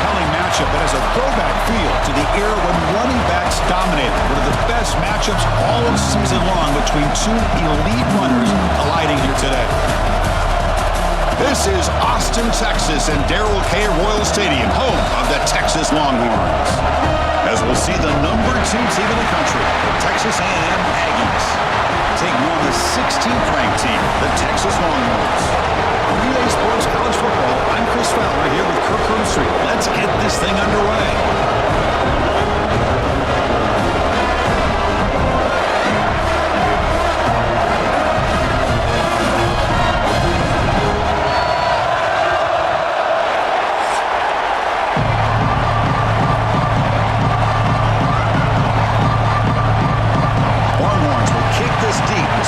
compelling matchup that has a throwback feel to the era when running backs dominated. One of the best matchups all season long between two elite runners colliding here today. This is Austin, Texas, and Darrell K. Royal Stadium, home of the Texas Longhorns. As we'll see the number 2 team in the country, the Texas A&M Aggies, taking on the 16th ranked team, the Texas Longhorns. For EA Sports College Football, I'm Chris Fowler here with Kirk Herbstreit. Let's get this thing underway.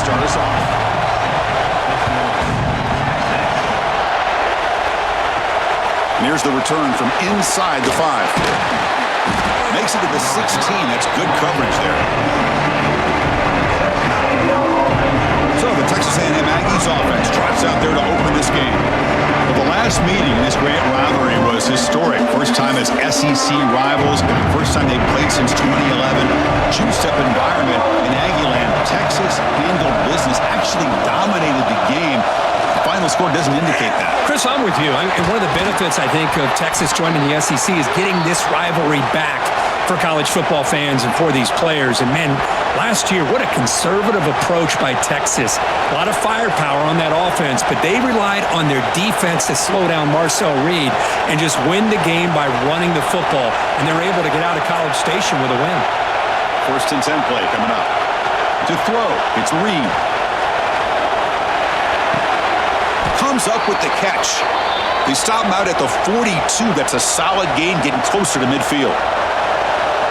Start us off. And here's the return from inside the 5. Makes it to the 16. That's good coverage there. So the Texas A&M Aggies offense trots out there to open this game. Well, the last meeting in this great rivalry was historic. First time as SEC rivals. First time they played since 2011. Juiced-up environment in Aggieland. Texas handled business, actually dominated the game. The final score doesn't indicate that. Chris, I'm with you. And one of the benefits, I think, of Texas joining the SEC is getting this rivalry back for college football fans and for these players. And, man, last year, what a conservative approach by Texas. A lot of firepower on that offense, but they relied on their defense to slow down Marcel Reed and just win the game by running the football. And they're able to get out of College Station with a win. 1st and 10 play coming up. To throw, it's Reed. Comes up with the catch. They stop him out at the 42. That's a solid gain, getting closer to midfield.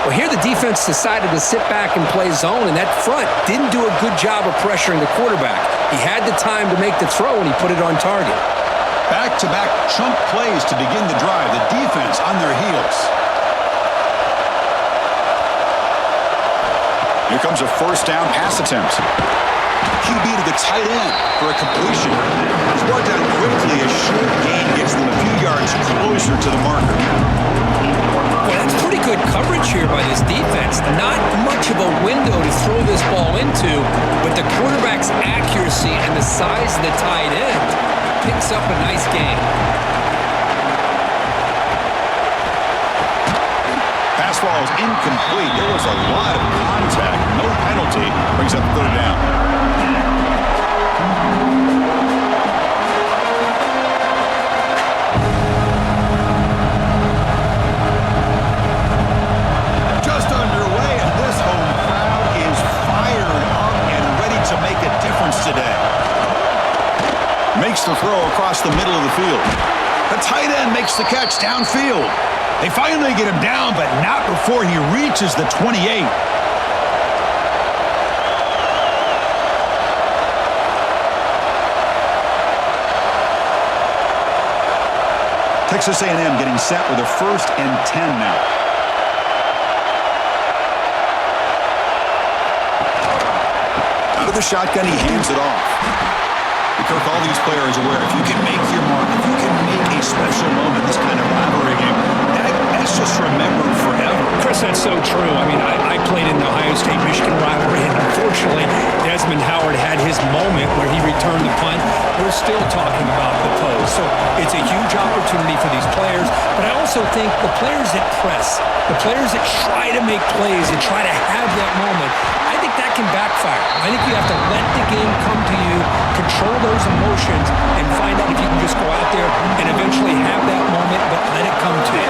Well, here the defense decided to sit back and play zone, and that front didn't do a good job of pressuring the quarterback. He had the time to make the throw, and he put it on target. Back-to-back chunk plays to begin the drive. The defense on their heels. Here comes a 1st down pass attempt. QB to the tight end for a completion. It's brought down quickly. A short gain gets them a few yards closer to the marker. Well, that's pretty good coverage here by this defense. Not much of a window to throw this ball into, but the quarterback's accuracy and the size of the tight end picks up a nice gain. Pass ball is incomplete. There was a lot of contact. No penalty. Brings up 3rd down. Just underway, and this home crowd is fired up and ready to make a difference today. Makes the throw across the middle of the field. The tight end makes the catch downfield. They finally get him down, but not before he reaches the 28. Texas A&M getting set with a 1st and 10 now. Out of the shotgun, he hands it off. Kirk, all these players are aware if you can make your mark, if you can make a special moment, this kind of rivalry game, that's just remembered forever. Chris, that's so true. I mean, I played in the Ohio State-Michigan rivalry, and unfortunately, Desmond Howard had his moment where he returned the punt. We're still talking about the pose. So it's a huge opportunity for these players, but I also think the players that press, the players that try to make plays and try to have that moment, I think that can backfire. I think you have to let the game come to you, control those emotions, and find out if you can just go out there and eventually have that moment, but let it come to you.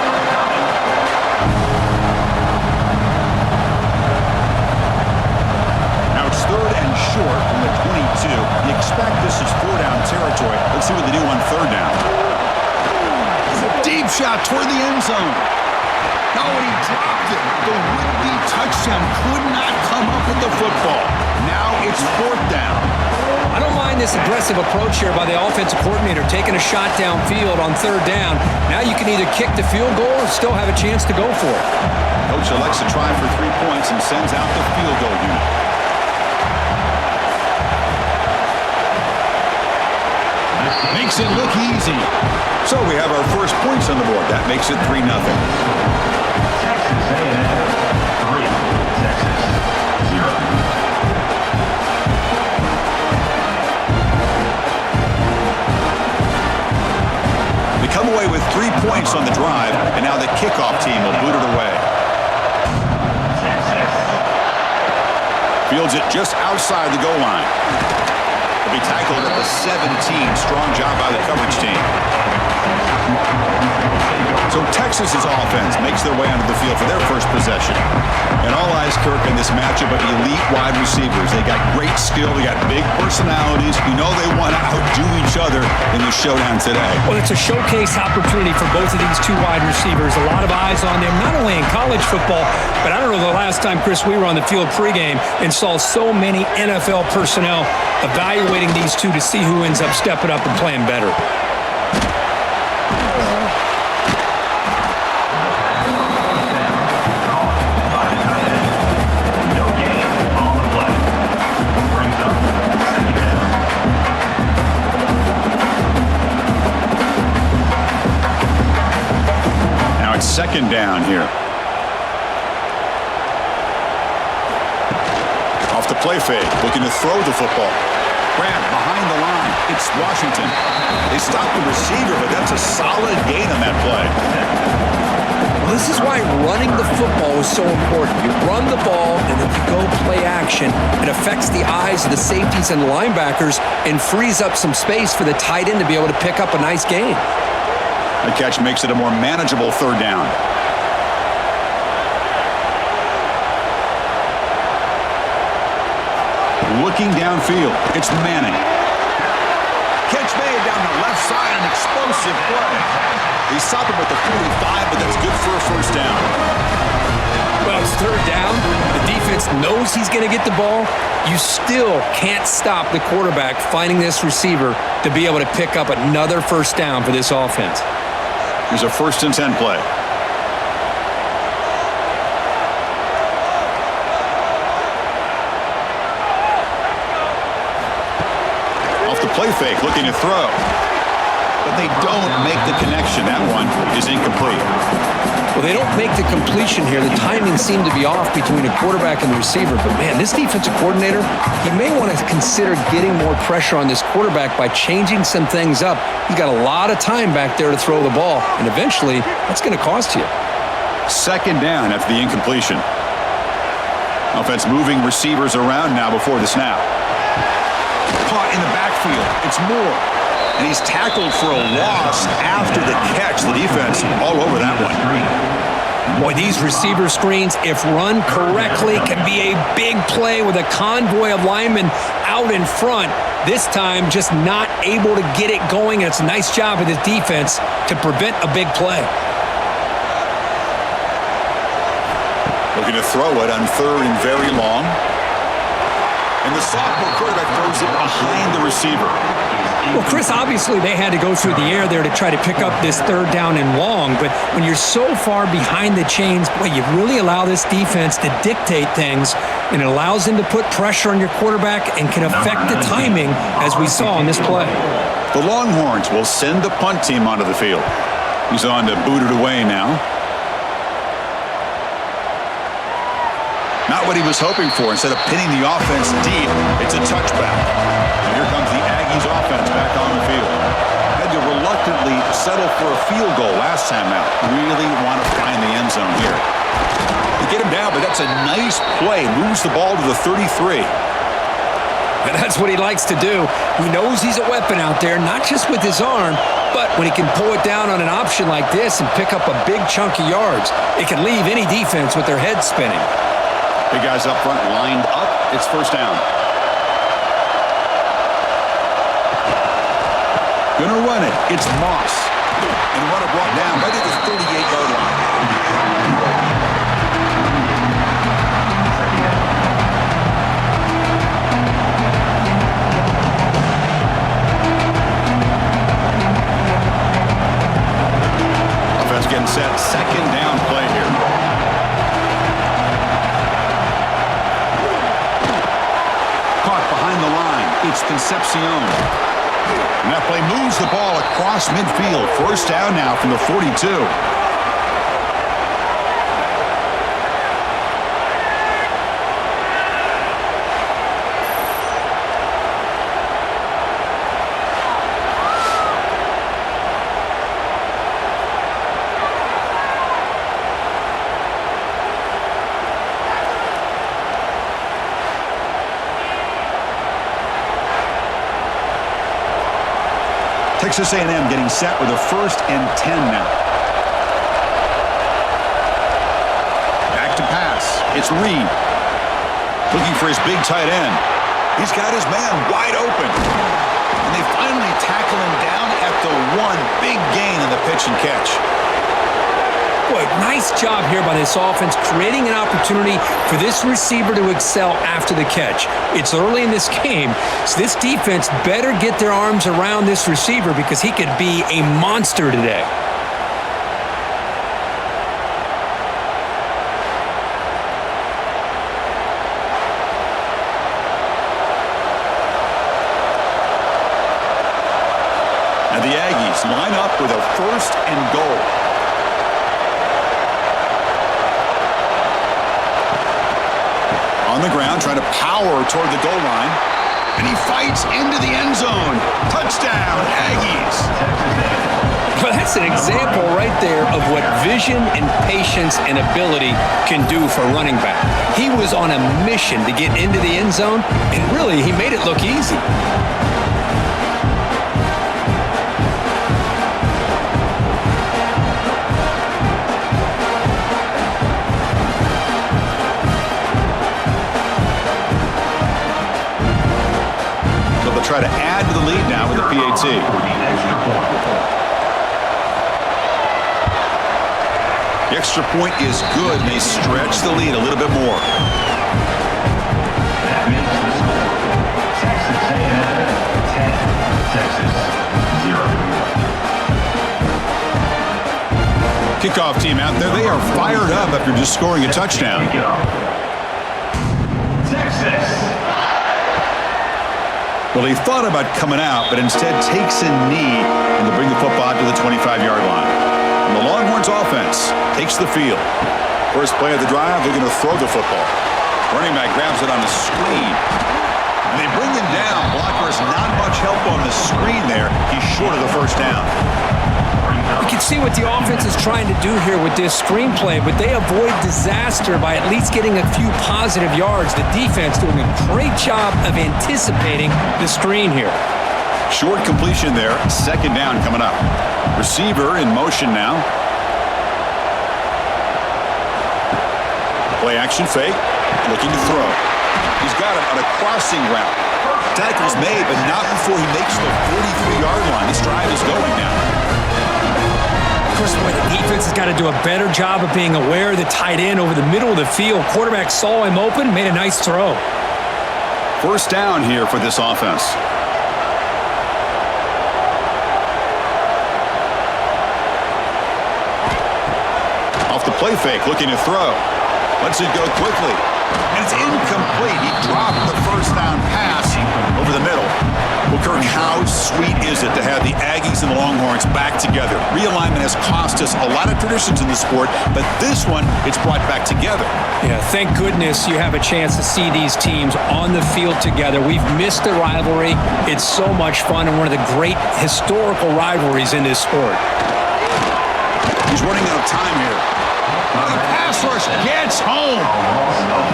Now it's 3rd and short from the 22. You expect this is 4-down territory. Let's see what they do on 3rd down. Deep shot toward the end zone. No, he dropped it. The would-be touchdown could not come up with the football. Now it's 4th down. I don't mind this aggressive approach here by the offensive coordinator, taking a shot downfield on 3rd down. Now you can either kick the field goal or still have a chance to go for it. Coach elects to try for 3 points and sends out the field goal unit. Makes it look easy. So we have our first points on the board. That makes it 3-0. Texas A&M 3, Texas 0. We come away with 3 points on the drive, and now the kickoff team will boot it away. Fields it just outside the goal line. He'll be tackled at the 17. Strong job by the coverage team. So Texas's offense makes their way onto the field for their first possession. And all eyes, Kirk, in this matchup of elite wide receivers. They got great skill. They got big personalities. You know they want to outdo each other in the showdown today. Well, it's a showcase opportunity for both of these two wide receivers. A lot of eyes on them, not only in college football, but I don't know the last time, Chris, we were on the field pregame and saw so many NFL personnel evaluating these two to see who ends up stepping up and playing better. Second down here. Off the play fake, looking to throw the football. Grab behind the line. It's Washington. They stop the receiver, but that's a solid gain on that play. Well, this is why running the football is so important. You run the ball, and then you go play action. It affects the eyes of the safeties and the linebackers and frees up some space for the tight end to be able to pick up a nice gain. The catch makes it a more manageable third down. Looking downfield, it's Manning. Catch made down the left side, an explosive play. They stop him at the 45, but that's good for a first down. Well, it's third down. The defense knows he's going to get the ball. You still can't stop the quarterback finding this receiver to be able to pick up another first down for this offense. Here's a 1st and 10 play. Off the play fake, looking to throw. But they don't make the connection. That one is incomplete. Well, they don't make the completion here. The timing seemed to be off between the quarterback and the receiver. But, man, this defensive coordinator, he may want to consider getting more pressure on this quarterback by changing some things up. He's got a lot of time back there to throw the ball, and eventually that's going to cost you. Second down after the incompletion. Offense moving receivers around now before the snap. Caught in the backfield. It's Moore. And he's tackled for a loss after the catch. The defense all over that one. Boy, these receiver screens, if run correctly, can be a big play with a convoy of linemen out in front. This time, just not able to get it going. And it's a nice job of the defense to prevent a big play. Looking to throw it on 3rd and very long. And the sophomore quarterback throws it behind the receiver. Well, Chris, obviously they had to go through the air there to try to pick up this third down and long, but when you're so far behind the chains, boy, you really allow this defense to dictate things, and it allows them to put pressure on your quarterback and can affect the timing, as we saw on this play. The Longhorns will send the punt team onto the field. He's on to boot it away now. Not what he was hoping for. Instead of pinning the offense deep, it's a touchback. And here comes the Aggies offense back on the field. Had to reluctantly settle for a field goal last time out. Really want to find the end zone here. They get him down, but that's a nice play. Moves the ball to the 33. And that's what he likes to do. He knows he's a weapon out there, not just with his arm, but when he can pull it down on an option like this and pick up a big chunk of yards, it can leave any defense with their head spinning. Big guys up front lined up. It's first down. Gonna run it. It's Moss. And run it brought down right at the 38-yard line. Offense getting set. Second down play here. Behind the line, it's Concepcion. And that play moves the ball across midfield. First down now from the 42. Texas A&M getting set with a 1st and 10 now. Back to pass. It's Reed. Looking for his big tight end. He's got his man wide open. And they finally tackle him down at the 1. Big gain in the pitch and catch. Boy, nice job here by this offense, creating an opportunity for this receiver to excel after the catch. It's early in this game, so this defense better get their arms around this receiver because he could be a monster today. And the Aggies line up with a 1st and goal. On the ground, trying to power toward the goal line. And he fights into the end zone. Touchdown, Aggies. Well, that's an example right there of what vision and patience and ability can do for a running back. He was on a mission to get into the end zone, and really, he made it look easy. Try to add to the lead now with the PAT. The extra point is good, and they stretch the lead a little bit more. That makes the score Texas A&M 10, Texas 0. Kickoff team out there. They are fired up after just scoring a touchdown. Texas. Well, he thought about coming out, but instead takes a knee and to bring the football out to the 25-yard line. And the Longhorns offense takes the field. First play of the drive, they're going to throw the football. Running back grabs it on the screen. And they bring him down. Blocker's not much help on the screen there. He's short of the first down. You can see what the offense is trying to do here with this screenplay, but they avoid disaster by at least getting a few positive yards. The defense doing a great job of anticipating the screen here. Short completion there. Second down coming up. Receiver in motion now. Play action fake. Looking to throw. He's got it on a crossing route. Tackle's made, but not before he makes the 43-yard line. This drive is going now. Of course, the defense has got to do a better job of being aware of the tight end over the middle of the field. Quarterback saw him open, made a nice throw. First down here for this offense. Off the play fake, looking to throw. Lets it go quickly. And it's incomplete. He dropped the first down pass over the middle. Well, Kirk, how sweet is it to have the Aggies and the Longhorns back together? Realignment has cost us a lot of traditions in the sport, but this one, it's brought back together. Yeah, thank goodness you have a chance to see these teams on the field together. We've missed the rivalry. It's so much fun and one of the great historical rivalries in this sport. He's running out of time here. The pass rush gets home.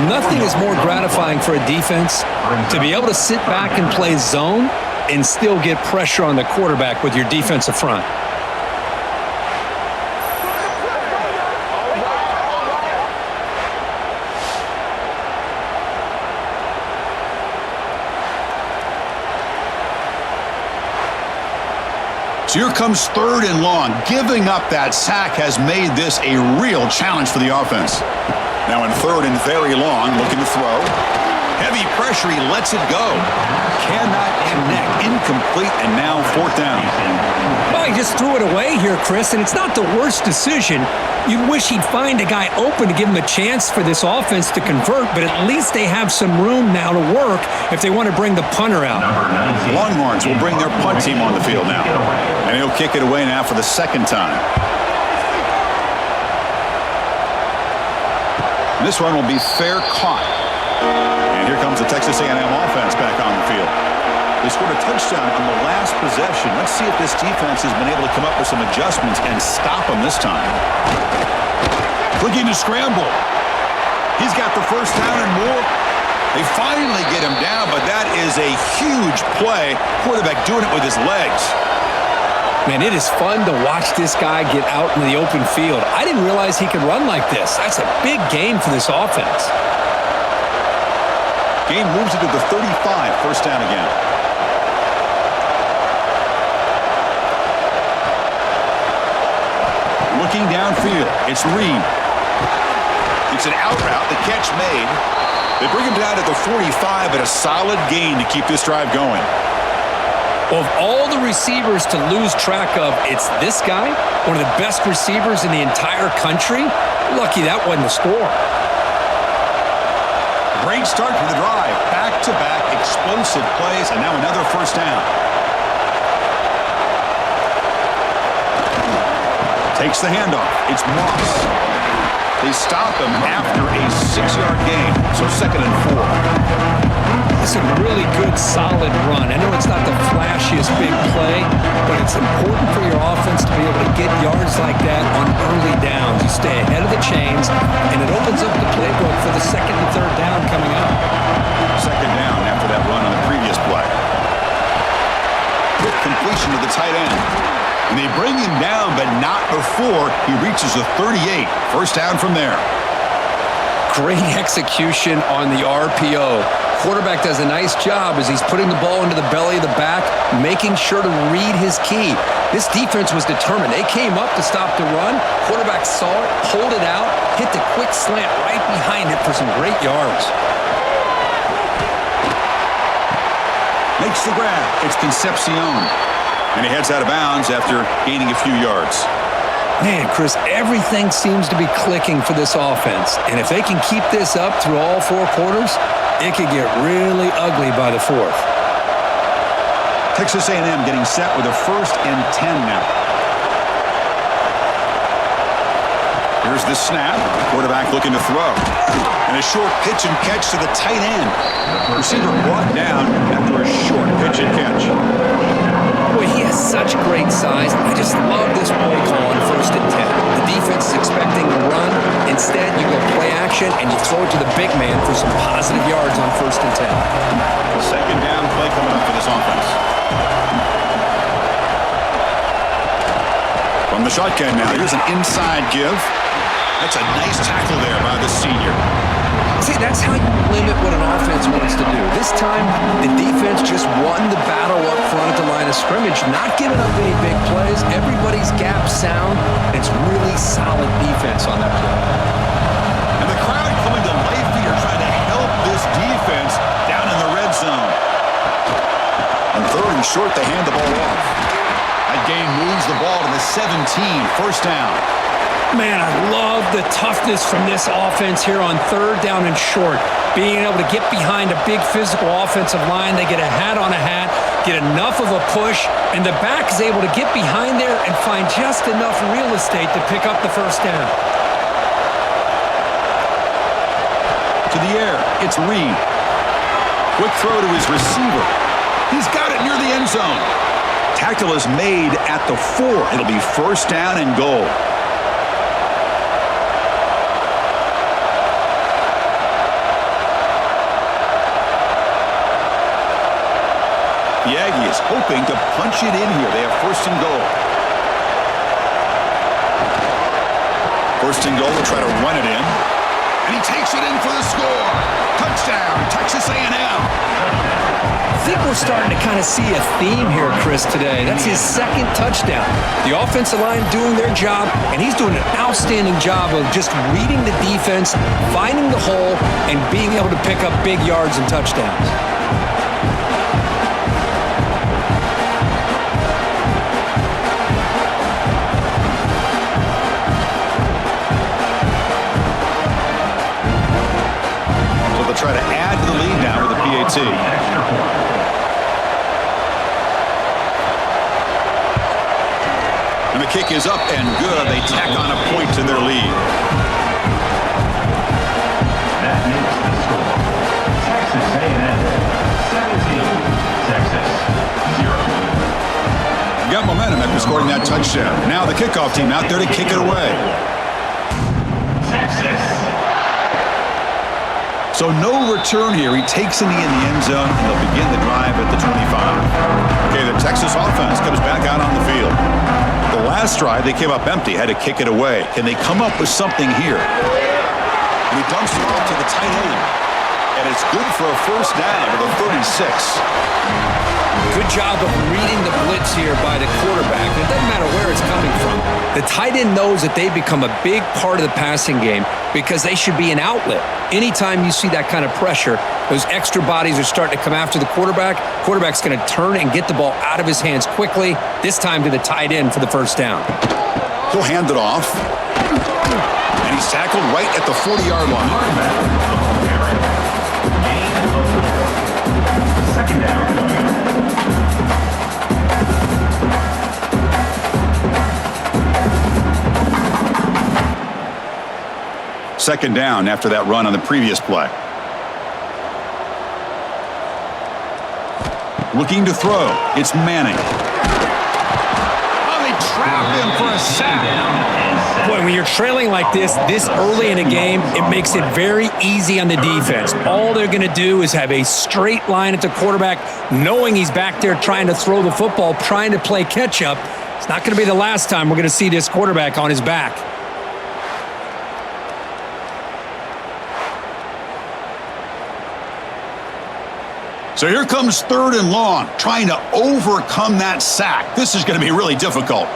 Nothing is more gratifying for a defense to be able to sit back and play zone and still get pressure on the quarterback with your defensive front. So here comes 3rd and long. Giving up that sack has made this a real challenge for the offense. Now in 3rd and very long, looking to throw. Heavy pressure, he lets it go. Cannot connect. Incomplete, and now fourth down. Well, he just threw it away here, Chris, and it's not the worst decision. You wish he'd find a guy open to give him a chance for this offense to convert, but at least they have some room now to work if they want to bring the punter out. Longhorns will bring their punt team on the field now. And he'll kick it away now for the second time. This one will be fair caught. And here comes the Texas A&M offense back on the field. They scored a touchdown on the last possession. Let's see if this defense has been able to come up with some adjustments and stop them this time. Looking to scramble. He's got the first down and more. They finally get him down, but that is a huge play. Quarterback doing it with his legs. Man, it is fun to watch this guy get out in the open field. I didn't realize he could run like this. That's a big gain for this offense. Game moves it to the 35, first down again. Looking downfield, it's Reed. It's an out route, the catch made. They bring him down at the 45, but a solid gain to keep this drive going. Of all the receivers to lose track of, it's this guy, one of the best receivers in the entire country. Lucky that wasn't the score. Great start for the drive. Back-to-back explosive plays, and now another first down. Takes the handoff. It's Moss. They stop him after a 6-yard gain, so 2nd and 4. It's a really good, solid run. I know it's not the flashiest big play, but it's important for your offense to be able to get yards like that on early downs. You stay ahead of the chains, and it opens up the playbook for the 2nd and 3rd down coming up. 2nd down after that run on the previous play. Quick completion to the tight end. And they bring him down, but not before he reaches the 38. First down from there. Great execution on the RPO. Quarterback does a nice job as he's putting the ball into the belly of the back, making sure to read his key. This defense was determined. They came up to stop the run. Quarterback saw it, pulled it out, hit the quick slant right behind it for some great yards. Makes the grab. It's Concepcion. And he heads out of bounds after gaining a few yards. Man, Chris, everything seems to be clicking for this offense. And if they can keep this up through all 4 quarters, it could get really ugly by the 4th. Texas A&M getting set with a 1st and 10 now. Here's the snap. Quarterback looking to throw. And a short pitch and catch to the tight end. Receiver brought down after a short pitch and catch. Boy, he has such great size. I just love this play call on 1st and 10. The defense is expecting a run. Instead, you go play action and you throw it to the big man for some positive yards on 1st and 10. 2nd down play coming up for this offense. From the shotgun now, here's an inside give. That's a nice tackle there by the senior. See, that's how you limit what an offense wants to do. This time, the defense just won the battle up front at the line of scrimmage, not giving up any big plays. Everybody's gap sound. It's really solid defense on that play. And the crowd coming to life here, trying to help this defense down in the red zone. On 3rd and short, they hand the ball off. That gain moves the ball to the 17, first down. Man, I love the toughness from this offense here on 3rd down and short. Being able to get behind a big physical offensive line. They get a hat on a hat, get enough of a push, and the back is able to get behind there and find just enough real estate to pick up the first down. To the air, it's Reed. Quick throw to his receiver. He's got it near the end zone. Tackle is made at the 4. It'll be first down and goal. The Aggies hoping to punch it in here. They have 1st and goal. 1st and goal, they'll try to run it in. And he takes it in for the score. Touchdown, Texas A&M. I think we're starting to kind of see a theme here, Chris, today. That's his second touchdown. The offensive line doing their job, and he's doing an outstanding job of just reading the defense, finding the hole, and being able to pick up big yards and touchdowns. So they'll try to add to the lead now with the PAT. And the kick is up and good. They tack on a point to their lead. That makes the score. Texas A&M 17, Texas 0. Got momentum after scoring that touchdown. Now the kickoff team out there to kick it away. Texas. So no return here. He takes in the end zone, and they'll begin the drive at the 25. Okay, the Texas offense comes back out on the field. The last drive, they came up empty, had to kick it away. Can they come up with something here? And he dumps it off to the tight end. And it's good for a first down to the 36. Good job of reading the blitz here by the quarterback. It doesn't matter where it's coming from. The tight end knows that they become a big part of the passing game because they should be an outlet. Anytime you see that kind of pressure, those extra bodies are starting to come after the quarterback. Quarterback's going to turn and get the ball out of his hands quickly, this time to the tight end for the first down. He'll hand it off. And he's tackled right at the 40-yard line. Second down. Second down after that run on the previous play. Looking to throw. It's Manning. Oh, they trap him for a sack. Boy, when you're trailing like this early in a game, it makes it very easy on the defense. All they're going to do is have a straight line at the quarterback, knowing he's back there trying to throw the football, trying to play catch-up. It's not going to be the last time we're going to see this quarterback on his back. So here comes third and long, trying to overcome that sack. This is going to be really difficult.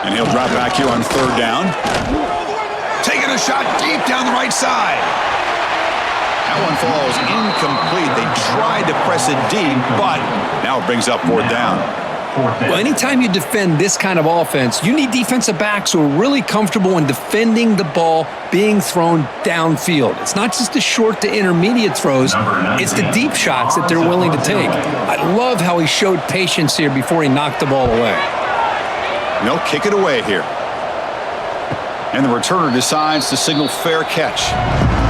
And he'll drop back here on third down. Taking a shot deep down the right side. That one falls incomplete. They tried to press it deep, but now it brings up fourth down. Well, anytime you defend this kind of offense, you need defensive backs who are really comfortable in defending the ball being thrown downfield. It's not just the short to intermediate throws, it's the deep shots that they're willing to take. I love how he showed patience here before he knocked the ball away. And they'll kick it away here. And the returner decides to signal fair catch.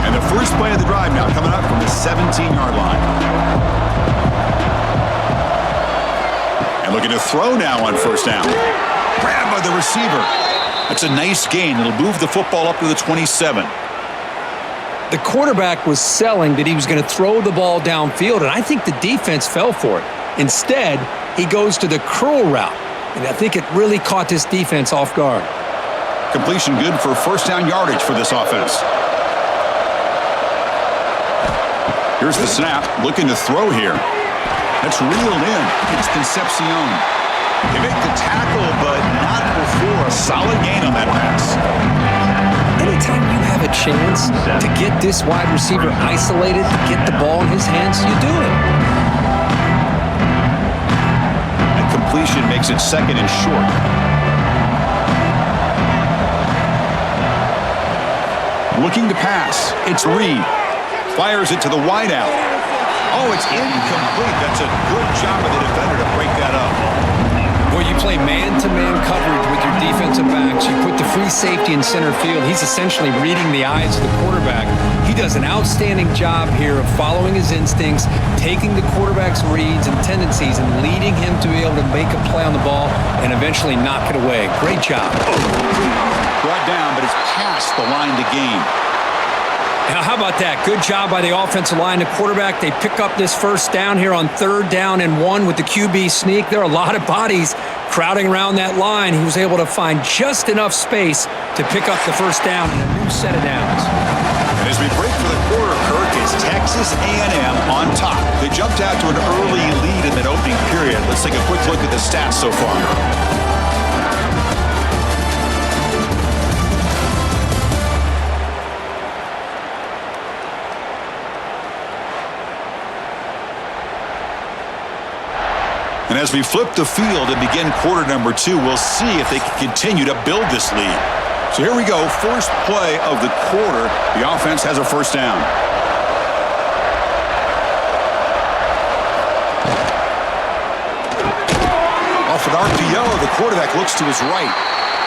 And the first play of the drive now coming up from the 17-yard line. And looking to throw now on first down. Grabbed by the receiver. That's a nice gain. It'll move the football up to the 27. The quarterback was selling that he was going to throw the ball downfield, and I think the defense fell for it. Instead, he goes to the curl route, and I think it really caught this defense off guard. Completion good for first down yardage for this offense. Here's the snap. Looking to throw here. That's reeled in. It's Concepcion. They make the tackle, but not before a solid gain on that pass. Anytime you have a chance to get this wide receiver isolated, to get the ball in his hands, you do it. And completion makes it second and short. Looking to pass. It's Reed. Fires it to the wideout. Oh, it's incomplete. That's a good job of the defender to break that up. Well, you play man-to-man coverage with your defensive backs. You put the free safety in center field. He's essentially reading the eyes of the quarterback. He does an outstanding job here of following his instincts, taking the quarterback's reads and tendencies, and leading him to be able to make a play on the ball and eventually knock it away. Great job. Brought down, but it's past the line to gain. Now, how about that? Good job by the offensive line. The quarterback, they pick up this first down here on third down and 1 with the QB sneak. There are a lot of bodies crowding around that line. He was able to find just enough space to pick up the first down and a new set of downs. As we break for the quarter, Kirk, is Texas A&M on top. They jumped out to an early lead in that opening period. Let's take a quick look at the stats so far. And as we flip the field and begin quarter number 2, we'll see if they can continue to build this lead. So here we go, first play of the quarter. The offense has a first down. Off an RPO, the quarterback looks to his right,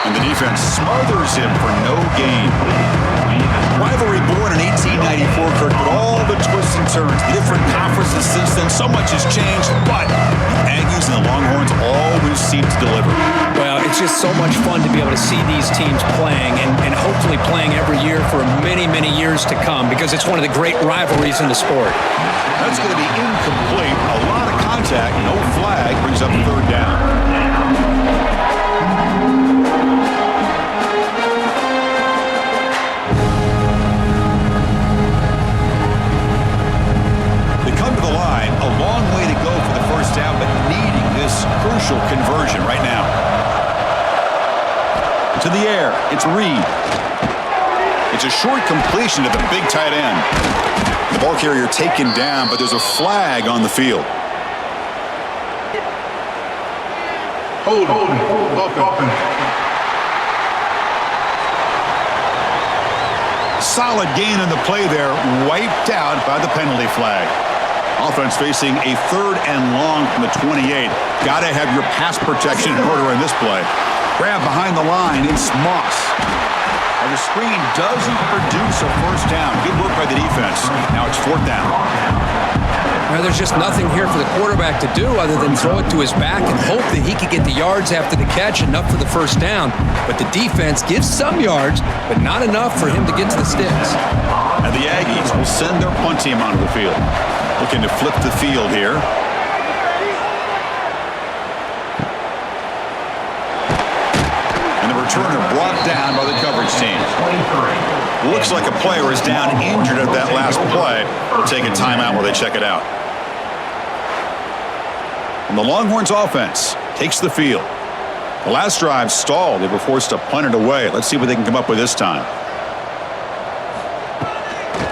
and the defense smothers him for no gain. Rivalry born in 1894, Kirk, but all the twists and turns, the different conferences since then, so much has changed, but the Aggies and the Longhorns always seem to deliver. Well, it's just so much fun to be able to see these teams playing and hopefully playing every year for many, many years to come because it's one of the great rivalries in the sport. That's going to be incomplete. A lot of contact, no flag, brings up third down. A long way to go for the first down, but needing this crucial conversion right now. To the air, it's Reed. It's a short completion to the big tight end. The ball carrier taken down, but there's a flag on the field. Hold open. Solid gain on the play there, wiped out by the penalty flag. Offense facing a third and long from the 28. Got to have your pass protection in order in this play. Grab behind the line. It's Moss. And the screen doesn't produce a first down. Good work by the defense. Now it's fourth down. Well, there's just nothing here for the quarterback to do other than throw it to his back and hope that he could get the yards after the catch, enough for the first down. But the defense gives some yards, but not enough for him to get to the sticks. And the Aggies will send their punt team onto the field. Looking to flip the field here. And the returner brought down by the coverage team. Looks like a player is down injured at that last play. We'll take a timeout while they check it out. And the Longhorns offense takes the field. The last drive stalled. They were forced to punt it away. Let's see what they can come up with this time.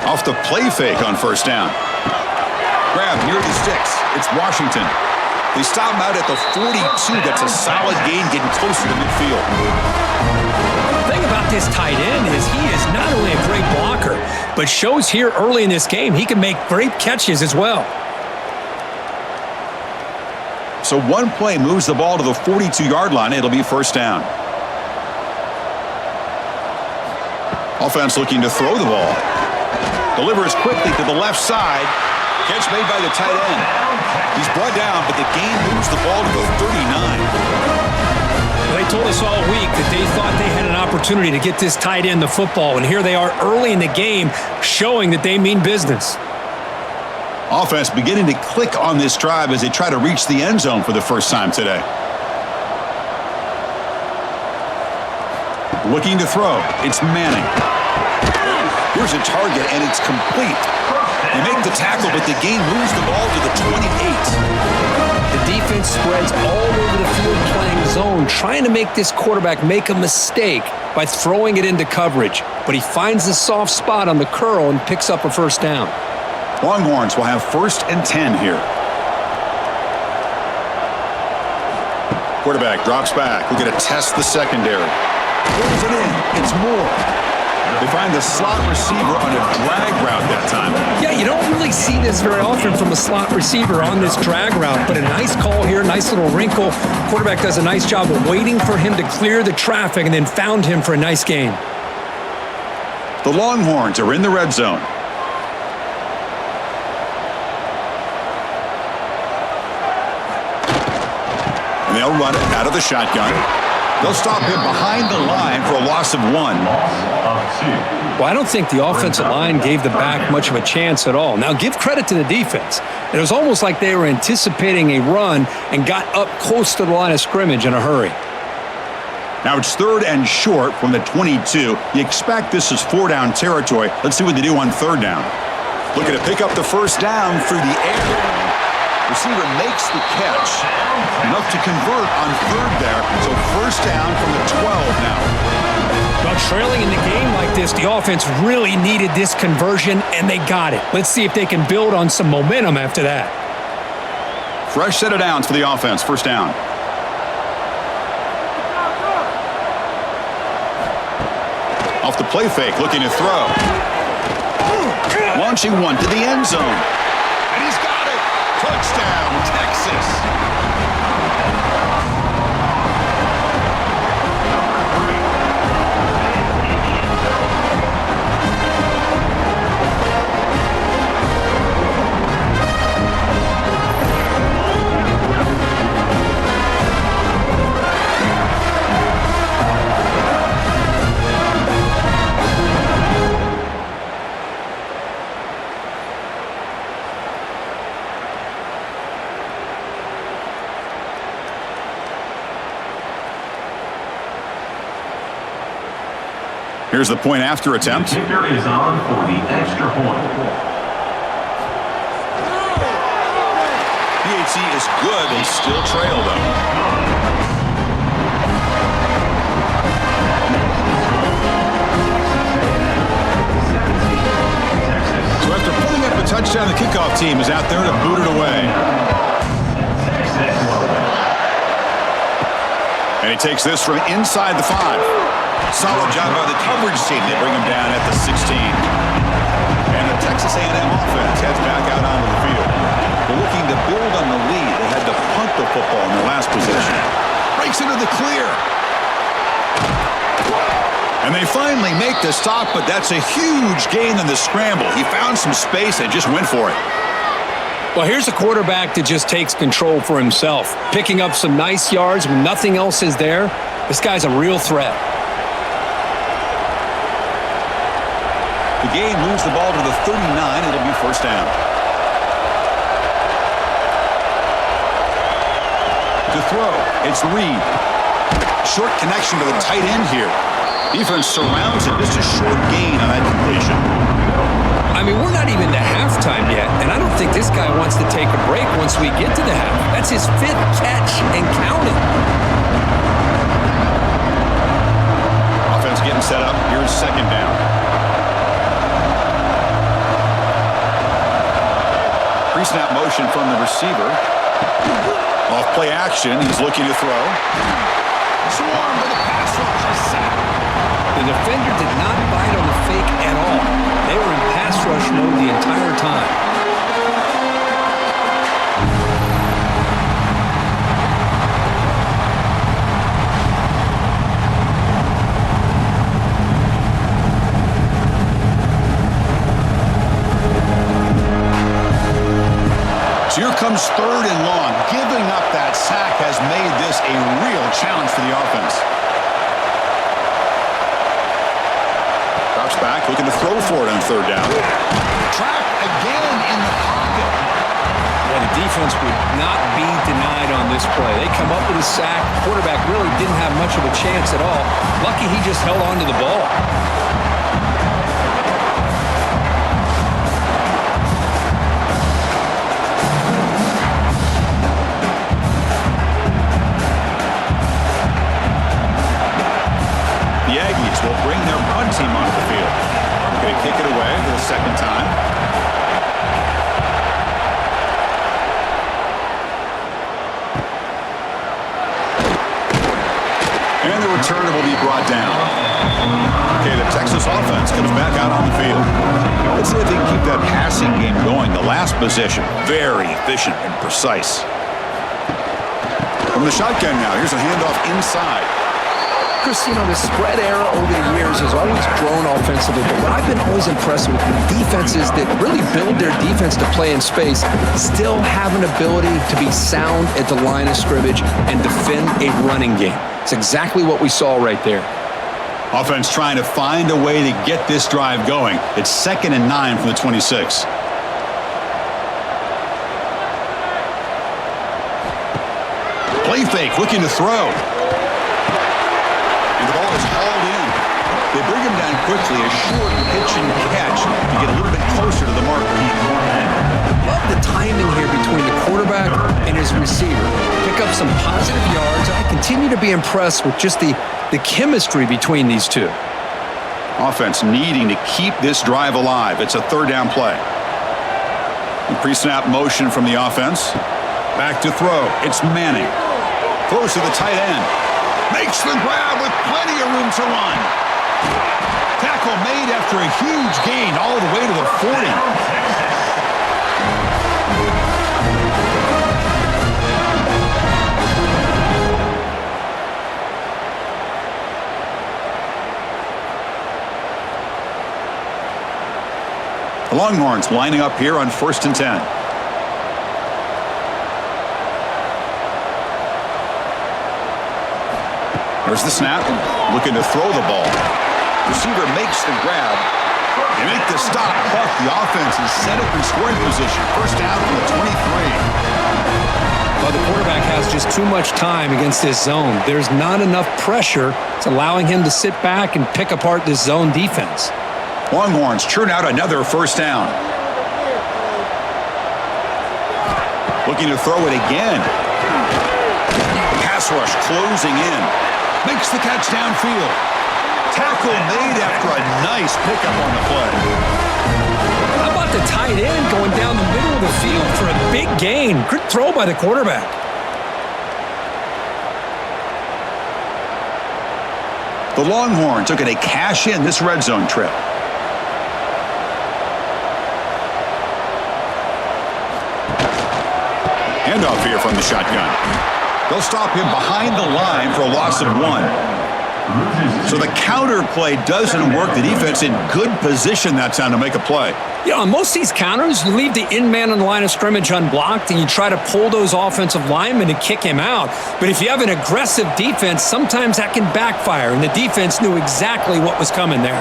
Off the play fake on first down. Grab near the sticks. It's Washington. They stop him out at the 42. That's a solid gain, getting closer to midfield. The thing about this tight end is he is not only a great blocker, but shows here early in this game he can make great catches as well. So one play moves the ball to the 42-yard line. It'll be first down. Offense looking to throw the ball. Delivers quickly to the left side. Catch made by the tight end. He's brought down, but the gain moves the ball to the 39. They told us all week that they thought they had an opportunity to get this tight end the football, and here they are early in the game showing that they mean business. Offense beginning to click on this drive as they try to reach the end zone for the first time today. Looking to throw. It's Manning. Here's a target, and it's complete. They make the tackle, but the gain moves the ball to the 28. The defense spreads all over the field playing zone, trying to make this quarterback make a mistake by throwing it into coverage. But he finds the soft spot on the curl and picks up a first down. Longhorns will have 1st and 10 here. Quarterback drops back. We're going to test the secondary. Pulls it in. It's Moore. They find the slot receiver on a drag route that time. Yeah, you don't really see this very often from a slot receiver on this drag route, but a nice call here, nice little wrinkle. Quarterback does a nice job of waiting for him to clear the traffic and then found him for a nice gain. The Longhorns are in the red zone. And they'll run it out of the shotgun. They'll stop him behind the line for a loss of 1. Well, I don't think the offensive line gave the back much of a chance at all. Now, give credit to the defense. It was almost like they were anticipating a run and got up close to the line of scrimmage in a hurry. Now it's 3rd and short from the 22. You expect this is 4-down territory. Let's see what they do on 3rd down. Looking to pick up the 1st down through the air. Receiver makes the catch. Enough to convert on 3rd there. So 1st down from the 12 now. Well, trailing in the game like this, the offense really needed this conversion, and they got it. Let's see if they can build on some momentum after that. Fresh set of downs for the offense. 1st down. Off the play fake, looking to throw. Launching one to the end zone. And he's got it. Touchdown, Texas. Here's the point after attempt. The kicker is on for the extra point. PAT is good. They still trail, though. So after pulling up a touchdown, the kickoff team is out there to boot it away. And he takes this from inside the 5. Solid job by the coverage team. They bring him down at the 16. And the Texas A&M offense heads back out onto the field. They're looking to build on the lead. They had to punt the football in their last possession. Breaks into the clear. And they finally make the stop, but that's a huge gain in the scramble. He found some space and just went for it. Well, here's a quarterback that just takes control for himself, picking up some nice yards when nothing else is there. This guy's a real threat. The game moves the ball to the 39. It'll be 1st down. To throw, it's Reed. Short connection to the tight end here. Defense surrounds him. Just a short gain on that completion. I mean, we're not even to halftime yet, and I don't think this guy wants to take a break once we get to the half. That's his 5th catch and counting. Offense getting set up. Here's 2nd down. Pre-snap motion from the receiver. Off play action. He's looking to throw. Swarm with a pass rush. A sack. The defender did not bite on the fake at all. They were in pass rush mode the entire time. So here comes 3rd and long. Giving up that sack has made this a real challenge for the offense. Drops back, looking to throw for it on 3rd down. Trapped again in the pocket. Yeah, the defense would not be denied on this play. They come up with a sack. Quarterback really didn't have much of a chance at all. Lucky he just held on to the ball. Will bring their punt team onto the field. They're going to kick it away for the 2nd time. And the return will be brought down. Okay, the Texas offense comes back out on the field. Let's see if they can keep that passing game going. The last possession, very efficient and precise. From the shotgun now, here's a handoff inside. Chris, you know, the spread era over the years has always grown offensively, but what I've been always impressed with defenses that really build their defense to play in space still have an ability to be sound at the line of scrimmage and defend a running game. It's exactly what we saw right there. Offense trying to find a way to get this drive going. It's 2nd and 9 from the 26. Play fake, looking to throw. quickly, a short pitch and catch to get a little bit closer to the mark. Love the timing here between the quarterback and his receiver. Pick up some positive yards. I continue to be impressed with just the chemistry between these two. Offense needing to keep this drive alive. It's a third down play. Pre-snap motion from the offense. Back to throw. It's Manning. Throws to the tight end. Makes the grab with plenty of room to run. Tackle made after a huge gain all the way to the 40. The Longhorns lining up here on 1st and 10. There's the snap. Looking to throw the ball. Receiver makes the grab. They make the stop, but the offense is set up in scoring position. First down from the 23. Well, the quarterback has just too much time against this zone. There's not enough pressure. It's allowing him to sit back and pick apart this zone defense. Longhorns churn out another first down. Looking to throw it again. Pass rush closing in. Makes the catch downfield. Tackle made after a nice pickup on the play. How about the tight end going down the middle of the field for a big gain? Good throw by the quarterback. The Longhorns took it a cash in this red zone trip. Handoff here from the shotgun. They'll stop him behind the line for a loss of 1. So the counter play doesn't work. The defense in good position that time to make a play. You know, on most of these counters, you leave the in man on the line of scrimmage unblocked and you try to pull those offensive linemen to kick him out. But if you have an aggressive defense, sometimes that can backfire, and the defense knew exactly what was coming there.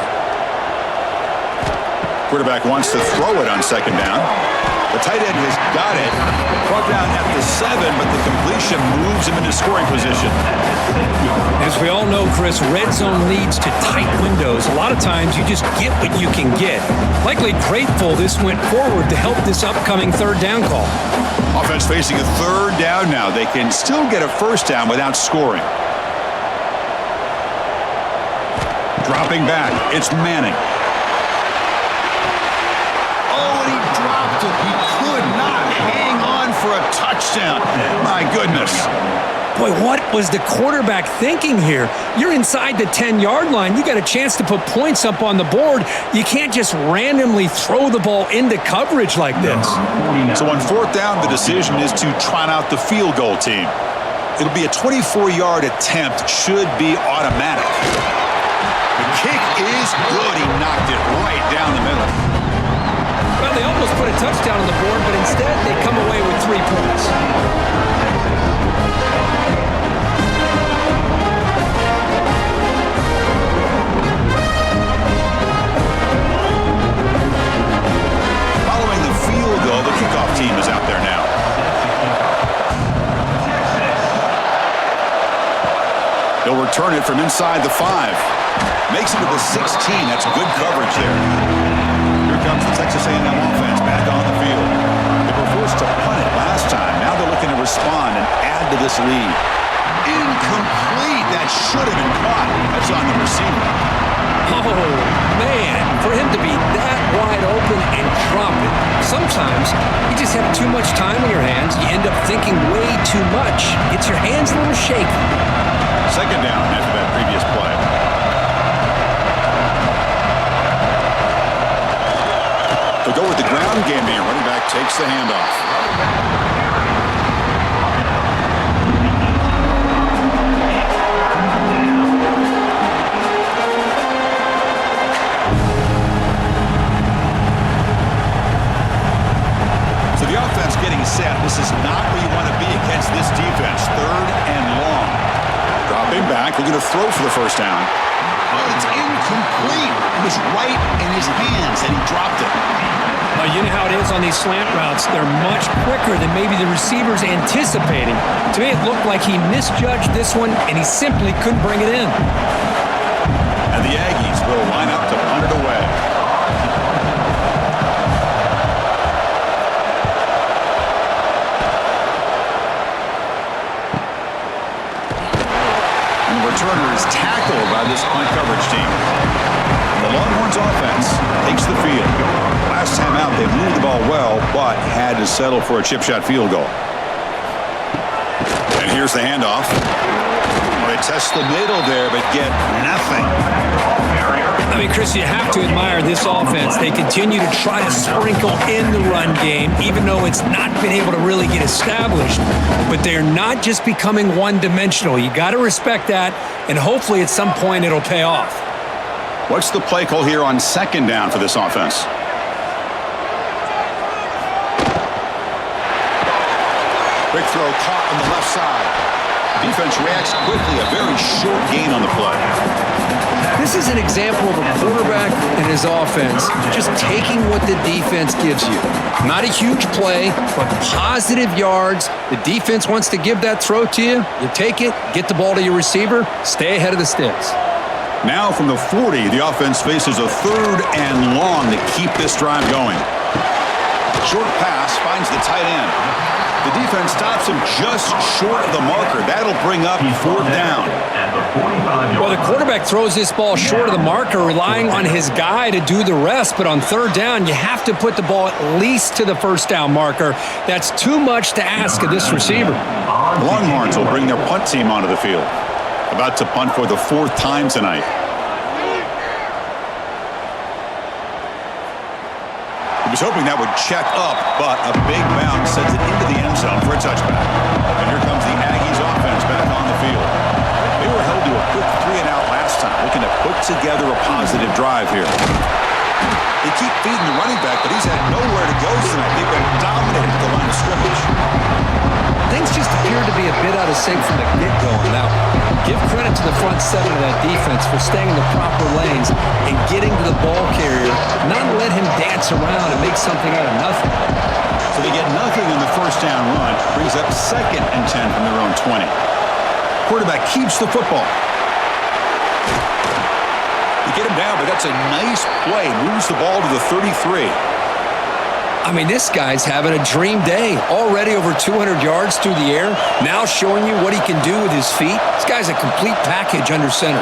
Quarterback wants to throw it on second down. The tight end has got it. Brought down at the 7, but the completion moves him into scoring position. As we all know, Chris, red zone leads to tight windows. A lot of times you just get what you can get. Likely grateful this went forward to help this upcoming third down call. Offense facing a third down now. They can still get a first down without scoring. Dropping back, it's Manning. He could not hang on for a touchdown. My goodness. Boy, what was the quarterback thinking here? You're inside the 10-yard line. You got a chance to put points up on the board. You can't just randomly throw the ball into coverage like this. So on fourth down, the decision is to trot out the field goal team. It'll be a 24-yard attempt. Should be automatic. The kick is good. He knocked it right down the middle. Well, they almost put a touchdown on the board, but instead they come away with 3 points. Following the field goal, the kickoff team is out there now. They'll return it from inside the 5. Makes it to the 16. That's good coverage there. Comes the Texas A&M offense back on the field. They were forced to punt it last time. Now they're looking to respond and add to this lead. Incomplete. That should have been caught. That's on the receiver. Oh, man. For him to be that wide open and drop it. Sometimes you just have too much time on your hands. You end up thinking way too much. Gets your hands a little shaky. Second down after that previous play. They'll go with the ground game here. Running back takes the handoff. So the offense getting set. This is not where you want to be against this defense. Third and long. Dropping back. Looking to throw for the first down. But it's incomplete. It was right in his hands, and he dropped it. You know how it is on these slant routes. They're much quicker than maybe the receiver's anticipating. To me, it looked like he misjudged this one, and he simply couldn't bring it in. And the Aggies will line up to returner is tackled by this punt coverage team. The Longhorns offense takes the field. Last time out, they moved the ball well, but had to settle for a chip shot field goal. And here's the handoff. They test the middle there, but get nothing. I mean, Chris, you have to admire this offense. They continue to try to sprinkle in the run game, even though it's not been able to really get established. But they're not just becoming one-dimensional. You got to respect that, and hopefully at some point it'll pay off. What's the play call here on second down for this offense? Quick throw caught on the left side. Defense reacts quickly. A very short gain on the play. This is an example of a quarterback and his offense just taking what the defense gives you. Not a huge play, but positive yards. The defense wants to give that throw to you. You take it, get the ball to your receiver, stay ahead of the sticks. Now from the 40, the offense faces a 3rd and long to keep this drive going. Short pass finds the tight end. The defense stops him just short of the marker. That'll bring up 4th down. Well, the quarterback throws this ball short of the marker, relying on his guy to do the rest. But on 3rd down, you have to put the ball at least to the 1st down marker. That's too much to ask of this receiver. The Longhorns will bring their punt team onto the field. About to punt for the 4th time tonight. He was hoping that would check up, but a big bounce sends it into the end zone for a touchback. And here comes the Aggies offense back on the field. They were held to a quick 3-and-out last time, looking to put together a positive drive here. They keep feeding the running back, but he's had nowhere to go tonight. They've been dominated at the line of scrimmage. Things just appear to be a bit out of sync from the get-go. Now, give credit to the front seven of that defense for staying in the proper lanes and getting to the ball carrier, not let him dance around and make something out of nothing. So they get nothing in the 1st down run, brings up 2nd and 10 from their own 20. Quarterback keeps the football. They get him down, but that's a nice play. Moves the ball to the 33. I mean, this guy's having a dream day. Already over 200 yards through the air. Now showing you what he can do with his feet. This guy's a complete package under center.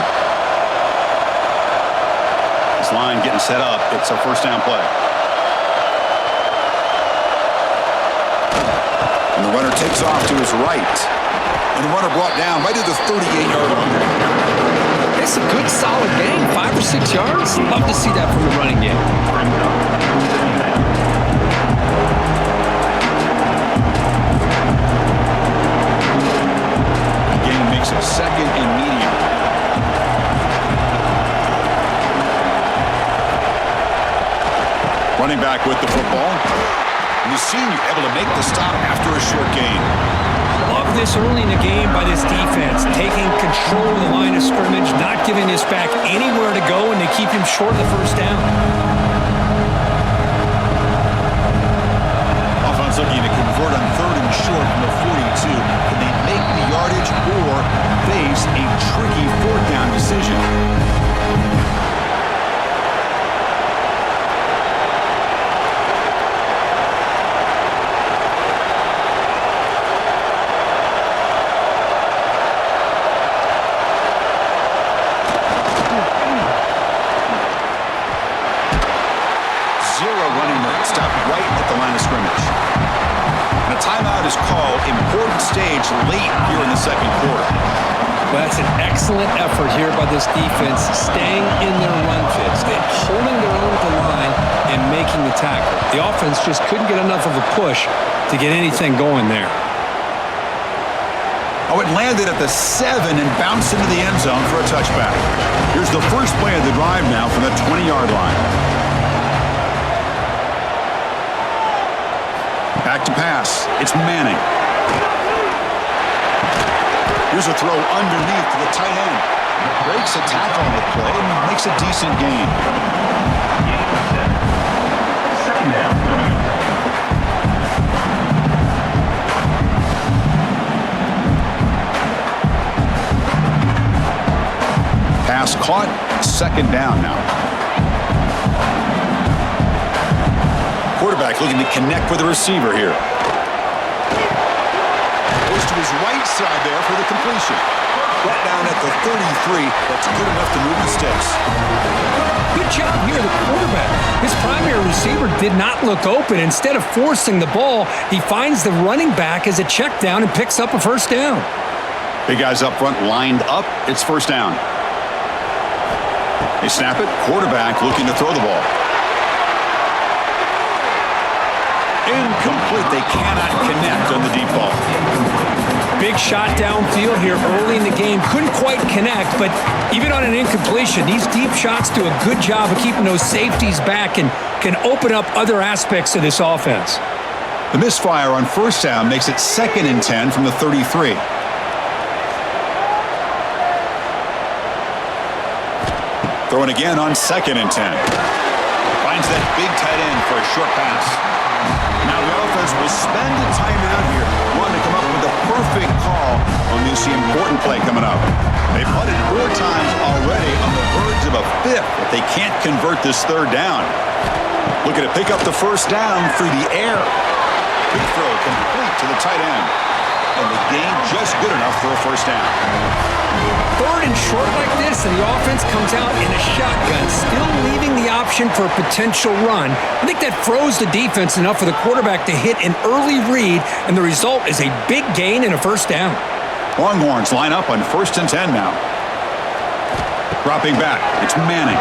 This line getting set up. It's a 1st down play. And the runner takes off to his right. And the runner brought down right at the 38-yard line. It's a good, solid game. 5 or 6 yards. Love to see that from the running game. Makes it 2nd and medium. Running back with the football. And the senior able to make the stop after a short gain. Love this early in the game by this defense, taking control of the line of scrimmage, not giving this back anywhere to go, and they keep him short of the 1st down. Offense looking to convert on 3rd and short from the 42. Can they make the yardage or face a tricky 4th down decision? Zero running room. Stopped right at the line of scrimmage. And a timeout is called. Important stage late here in the 2nd quarter. Well, that's an excellent effort here by this defense, staying in their run fits, holding their own at the line and making the tackle. The offense just couldn't get enough of a push to get anything going there. Oh, it landed at the 7 and bounced into the end zone for a touchback. Here's the first play of the drive now from the 20-yard line. Back to pass. It's Manning. Here's a throw underneath to the tight end. Breaks a tackle on the play and makes a decent gain. Second down. Pass caught. 2nd down now. Quarterback looking to connect with the receiver here. Goes to his right side there for the completion. Brought down at the 33. That's good enough to move the sticks. Good job here, the quarterback. His primary receiver did not look open. Instead of forcing the ball, he finds the running back as a check down and picks up a first down. Big guys up front lined up. It's first down. They snap it. Quarterback looking to throw the ball. Incomplete. They cannot connect on the deep ball. Big shot downfield here early in the game. Couldn't quite connect, but even on an incompletion, these deep shots do a good job of keeping those safeties back and can open up other aspects of this offense. The misfire on first down makes it 2nd and 10 from the 33. Throwing again on 2nd and 10. Finds that big tight end for a short pass. Now the offense will spend a timeout here, wanting to come up with the perfect call on this important play coming up. They've punted 4 times already, on the verge of a 5th, but they can't convert this 3rd down. Looking to pick up the first down through the air. Big throw complete to the tight end. And the gain just good enough for a first down. 3rd and short like this, and the offense comes out in a shotgun, still leaving the option for a potential run. I think that froze the defense enough for the quarterback to hit an early read, and the result is a big gain and a first down. Longhorns line up on 1st and 10 now. Dropping back, it's Manning.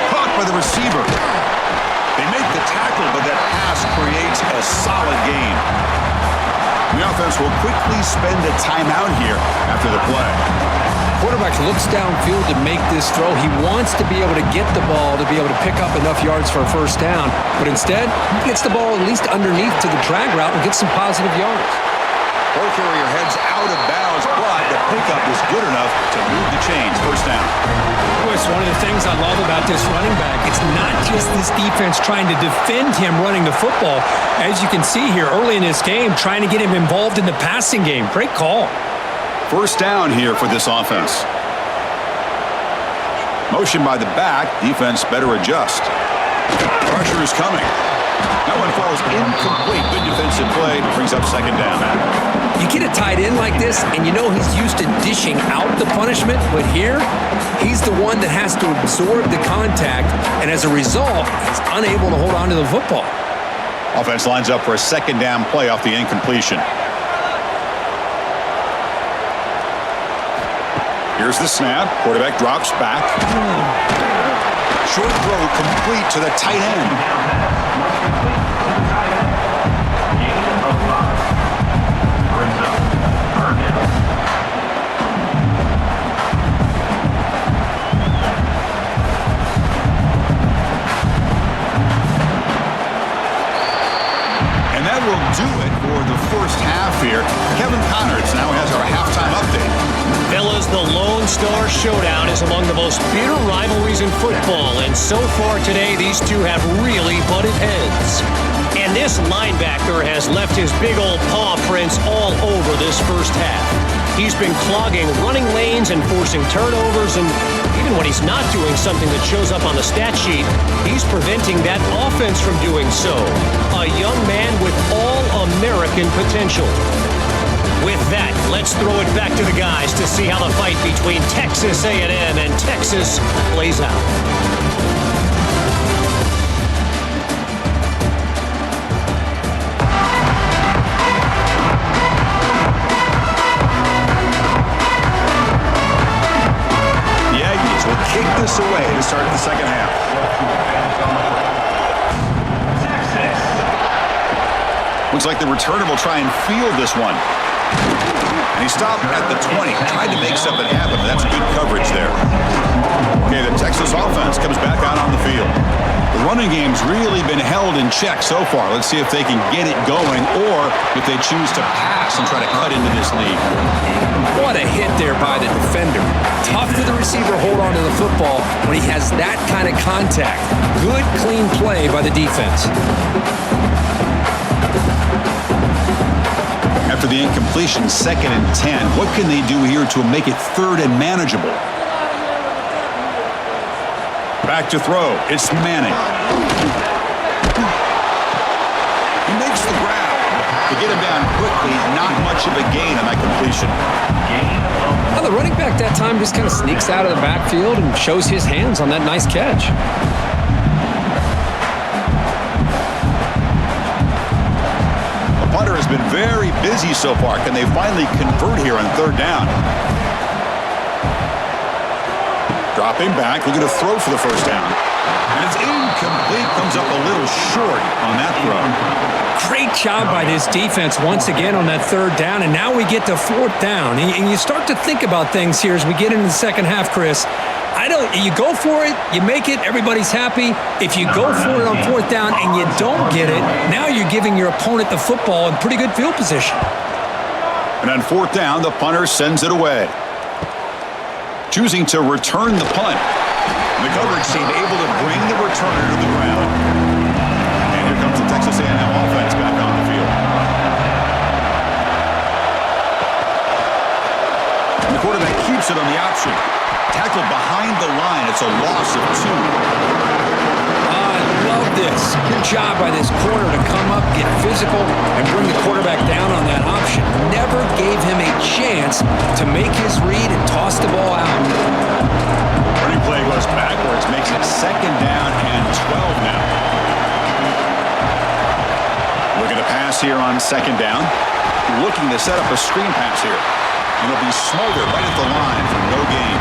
Caught by the receiver. They make the tackle, but that pass creates a solid gain. The offense will quickly spend a timeout here after the play. Quarterback looks downfield to make this throw. He wants to be able to get the ball to be able to pick up enough yards for a first down, but instead, he gets the ball at least underneath to the drag route and gets some positive yards. Ball carrier heads out of bounds, but the pickup is good enough to move the chains. First down. It's one of the things I love about this running back. It's not just this defense trying to defend him running the football. As you can see here early in this game, trying to get him involved in the passing game. Great call. First down here for this offense. Motion by the back. Defense better adjust. Pressure is coming. That one falls incomplete. Good defensive play. Brings up 2nd down. You get a tight end like this, and you know he's used to dishing out the punishment, but here, he's the one that has to absorb the contact, and as a result, he's unable to hold on to the football. Offense lines up for a 2nd down play off the incompletion. Here's the snap. Quarterback drops back. Short throw complete to the tight end. And that will do it for the first half here. Kevin Connerts now has our halftime update. Fellas, the Lone Star Showdown is among the most bitter rivalries in football, and so far today, these two have really butted heads. And this linebacker has left his big old paw prints all over this first half. He's been clogging running lanes and forcing turnovers, and even when he's not doing something that shows up on the stat sheet, he's preventing that offense from doing so. A young man with all-American potential. With that, let's throw it back to the guys to see how the fight between Texas A&M and Texas plays out. The Aggies will kick this away to start the second half. Looks like the returner will try and field this one. And he stopped at the 20. Tried to make something happen, but that's good coverage there. Okay, the Texas offense comes back out on the field. The running game's really been held in check so far. Let's see if they can get it going or if they choose to pass and try to cut into this lead. What a hit there by the defender. Tough for the receiver to hold on to the football when he has that kind of contact. Good, clean play by the defense. After the incompletion, 2nd and 10. What can they do here to make it 3rd and manageable? Back to throw. It's Manning. He makes the grab. To get him down quickly, not much of a gain on that completion. Yeah, the running back that time just kind of sneaks out of the backfield and shows his hands on that nice catch. The punter has been very busy so far. Can they finally convert here on third down? Dropping back, looking to throw for the first down. And it's incomplete, comes up a little short on that throw. Great job by this defense once again on that third down, and now we get to fourth down. And you start to think about things here as we get into the second half, Chris. You go for it, you make it, everybody's happy. If you go for it on fourth down and you don't get it, now you're giving your opponent the football in pretty good field position. And on fourth down, the punter sends it away. Choosing to return the punt. The coverage team able to bring the returner to the ground. And here comes the Texas A&M offense back on the field. And the quarterback keeps it on the option. Tackled behind the line. It's a loss of 2. I love this. Good job by this corner to come up, get physical, and bring the quarterback down on that option. Never gave him a chance to make his read and toss the ball out. Running play goes backwards, makes it second down and 12 now. Looking to pass here on second down. Looking to set up a screen pass here. And it'll be smothered right at the line for no gain.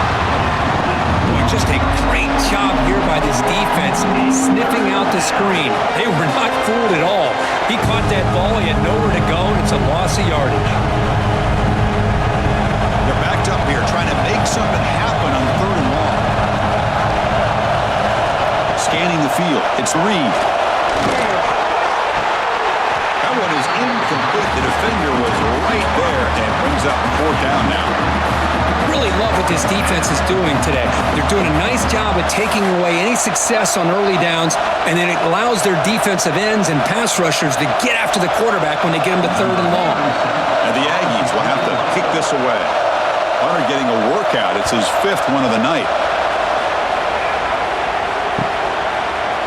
Just a great job here by this defense, sniffing out the screen. They were not fooled at all. He caught that ball, he had nowhere to go, and it's a loss of yardage. They're backed up here, trying to make something happen on third and long. Scanning the field, it's Reed. That one is incomplete. The defender was right there and brings up fourth down now. Really love what this defense is doing today. They're doing a nice job of taking away any success on early downs, and then it allows their defensive ends and pass rushers to get after the quarterback when they get him to third and long. And the Aggies will have to kick this away. Hunter getting a workout. It's his 5th one of the night.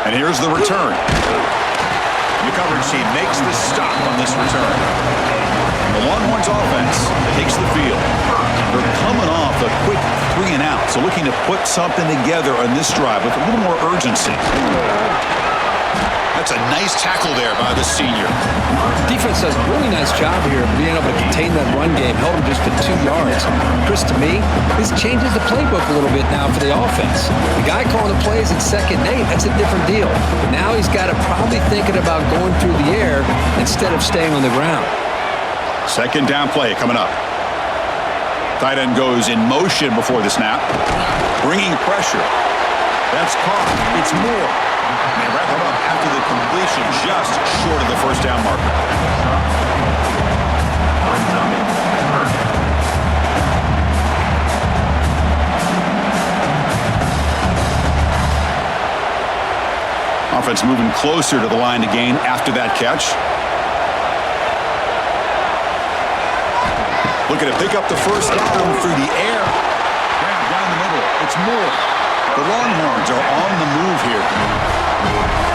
And here's the return. The coverage team makes the stop on this return. The Longhorns offense takes the field. They're coming off a quick 3 and out, so looking to put something together on this drive with a little more urgency. That's a nice tackle there by the senior. Defense does a really nice job here of being able to contain that run game, held him just to 2 yards. Chris, to me, this changes the playbook a little bit now for the offense. The guy calling the plays at 2nd and 8, that's a different deal. Now he's got to probably thinking about going through the air instead of staying on the ground. Second down play coming up. Tight end goes in motion before the snap. Bringing pressure. That's caught. It's Moore. And they wrap it up after the completion, just short of the first down marker. Offense moving closer to the line to gain after that catch. Looking to pick up the first down through the air. Down the middle. It's Moore. The Longhorns are on the move here.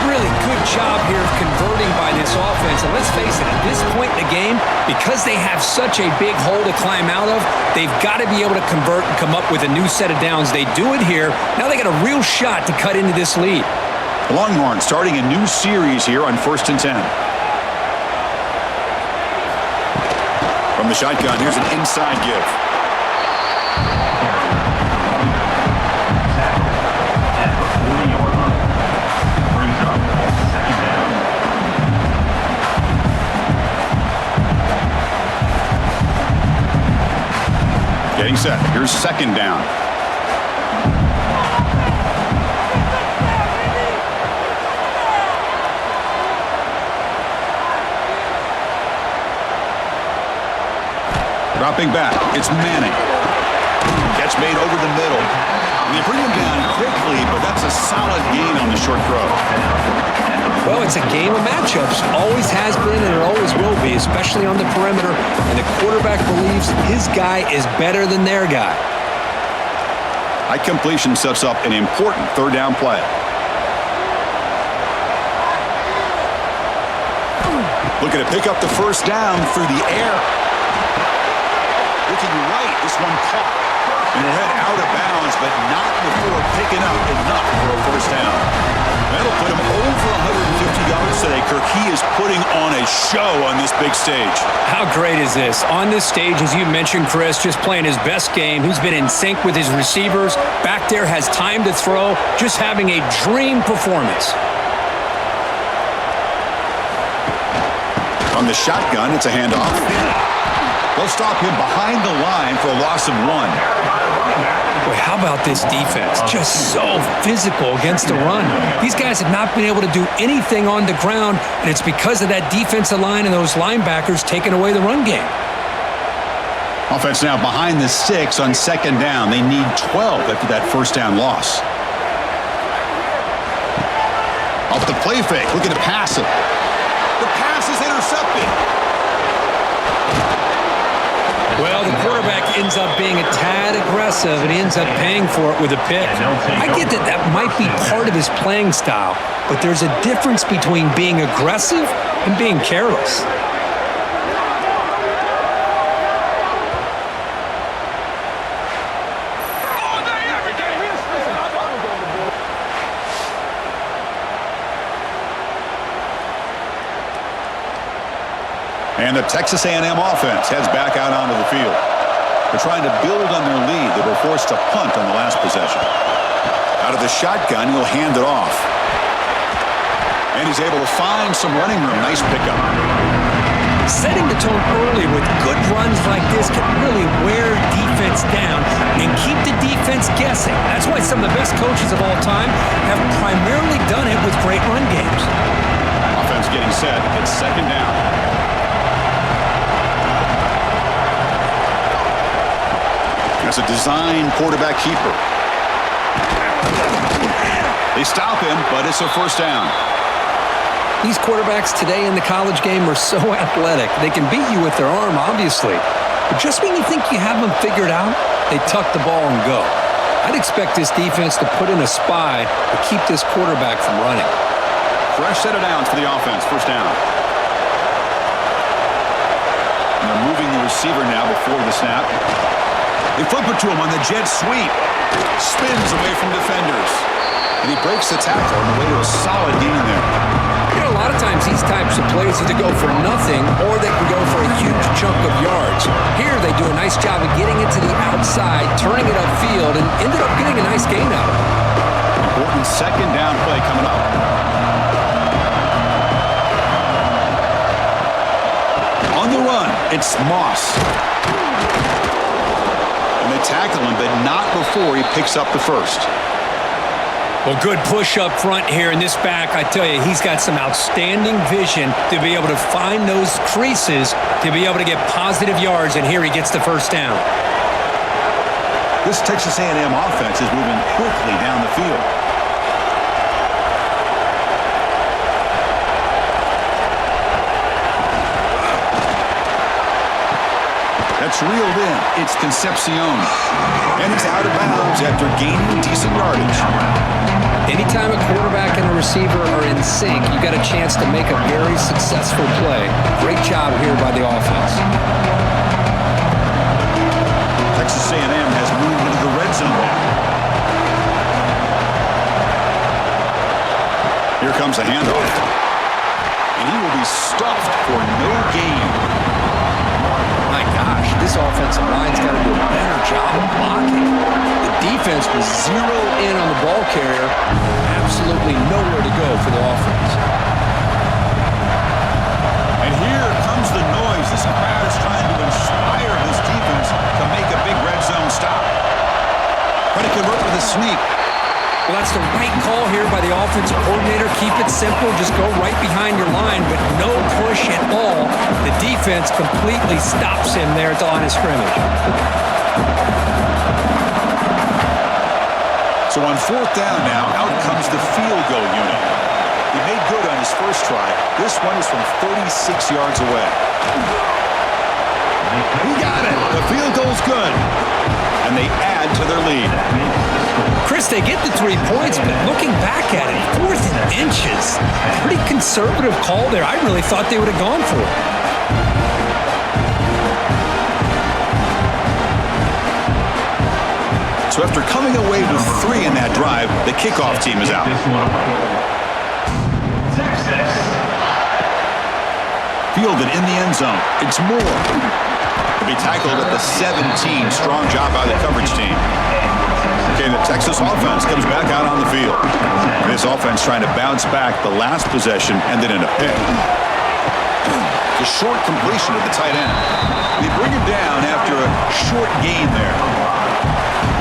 Really good job here of converting by this offense. And let's face it, at this point in the game, because they have such a big hole to climb out of, they've got to be able to convert and come up with a new set of downs. They do it here. Now they got a real shot to cut into this lead. The Longhorns starting a new series here on 1st and 10. From the shotgun, here's an inside give. Getting set. Here's 2nd down. Dropping back, it's Manning. Catch made over the middle. They bring him down quickly, but that's a solid gain on the short throw. Well, it's a game of matchups. Always has been and it always will be, especially on the perimeter. And the quarterback believes his guy is better than their guy. High completion sets up an important 3rd down play. Looking to pick up the first down through the air. Looking right, this one caught. And he'll head out of bounds, but not before picking up enough for a first down. That'll put him over 150 yards today, Kirk. He is putting on a show on this big stage. How great is this? On this stage, as you mentioned, Chris, just playing his best game. He's been in sync with his receivers. Back there, has time to throw. Just having a dream performance. On the shotgun, it's a handoff. They'll stop him behind the line for a loss of 1. Boy, how about this defense? Just so physical against the run. These guys have not been able to do anything on the ground, and it's because of that defensive line and those linebackers taking away the run game. Offense now behind the 6 on second down. They need 12 after that first down loss. Off the play fake, looking to pass it. The pass is intercepted. Well, the quarterback ends up being a tad aggressive, and he ends up paying for it with a pick. I get that that might be part of his playing style, but there's a difference between being aggressive and being careless. And the Texas A&M offense heads back out onto the field. They're trying to build on their lead. They were forced to punt on the last possession. Out of the shotgun, he'll hand it off. And he's able to find some running room. Nice pickup. Setting the tone early with good runs like this can really wear defense down and keep the defense guessing. That's why some of the best coaches of all time have primarily done it with great run games. Offense getting set. It's second down. That's a design quarterback keeper. They stop him, but it's a first down. These quarterbacks today in the college game are so athletic. They can beat you with their arm, obviously. But just when you think you have them figured out, they tuck the ball and go. I'd expect this defense to put in a spy to keep this quarterback from running. Fresh set of downs for the offense. First down. And they're moving the receiver now before the snap. They flip it to him on the jet sweep. Spins away from defenders. And he breaks the tackle on the way to a solid gain there. You know, a lot of times these types of plays either go for nothing or they can go for a huge chunk of yards. Here they do a nice job of getting it to the outside, turning it upfield, and ended up getting a nice gain out of it. Important second down play coming up. On the run, it's Moss. And they tackle him, but not before he picks up the first. Well, good push up front here in this back. I tell you, he's got some outstanding vision to be able to find those creases, to be able to get positive yards, and here he gets the first down. This Texas A&M offense is moving quickly down the field. That's reeled in. It's Concepcion. And he's out of bounds after gaining decent yardage. Anytime a quarterback and a receiver are in sync, you got a chance to make a very successful play. Great job here by the offense. Texas A&M has moved into the red zone now. Here comes a handoff. And he will be stuffed for no gain. My gosh, this offensive line's got to do a better job of blocking. The defense was zero in on the ball carrier. Absolutely nowhere to go for the offense. And here comes the noise. This crowd is trying to inspire this defense to make a big red zone stop. Trying to convert with a sneak. Well, that's the right call here by the offensive coordinator. Keep it simple. Just go right behind your line, but no push at all. The defense completely stops him there at the line of scrimmage. So on fourth down now, out comes the field goal unit. He made good on his first try. This one is from 36 yards away. He got it. The field goal's good. And they add to their lead. Chris, they get the 3 points, but looking back at it, 4th and inches. Pretty conservative call there. I really thought they would have gone for it. So after coming away with 3 in that drive, the kickoff team is out. Fielded in the end zone. It's Moore. He'll be tackled at the 17. Strong job by the coverage team. Okay, the Texas offense comes back out on the field. This offense trying to bounce back. The last possession ended in a pick. It's a short completion to the tight end. They bring him down after a short gain there.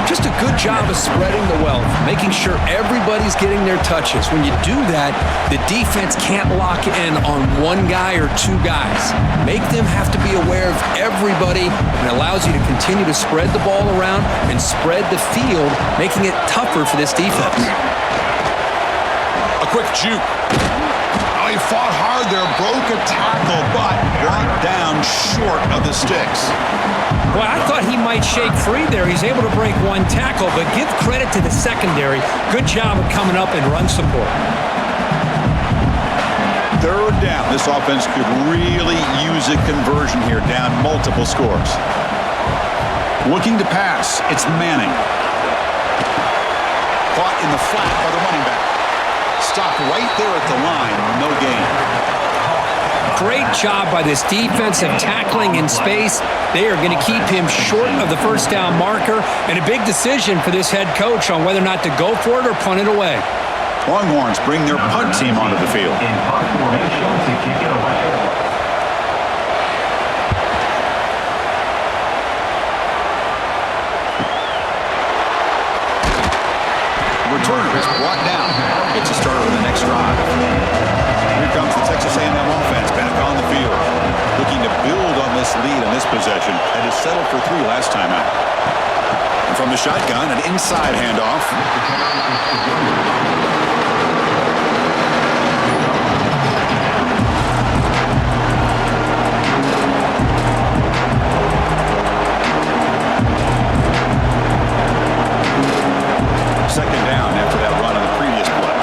Just a good job of spreading the wealth, making sure everybody's getting their touches. When you do that, the defense can't lock in on one guy or 2 guys. Make them have to be aware of everybody, and allows you to continue to spread the ball around and spread the field, making it tougher for this defense. A quick juke. Oh, he fought hard there, broke a tackle, but brought down short of the sticks. Well, I thought he might shake free there. He's able to break 1 tackle, but give credit to the secondary. Good job of coming up and run support. 3rd down. This offense could really use a conversion here, down multiple scores. Looking to pass. It's Manning. Caught in the flat by the running back. Stopped right there at the line. No gain. Great job by this defense of tackling in space. They are going to keep him short of the first down marker, and a big decision for this head coach on whether or not to go for it or punt it away. Longhorns bring their punt team onto the field. In punt formation to kick it away. Returner is brought down. Gets a start on the next drive. Here comes the Texas A&M offense back on the field, looking to build on this lead in this possession, and has settled for 3 last time out. And from the shotgun, an inside handoff. Second down after that run on the previous play.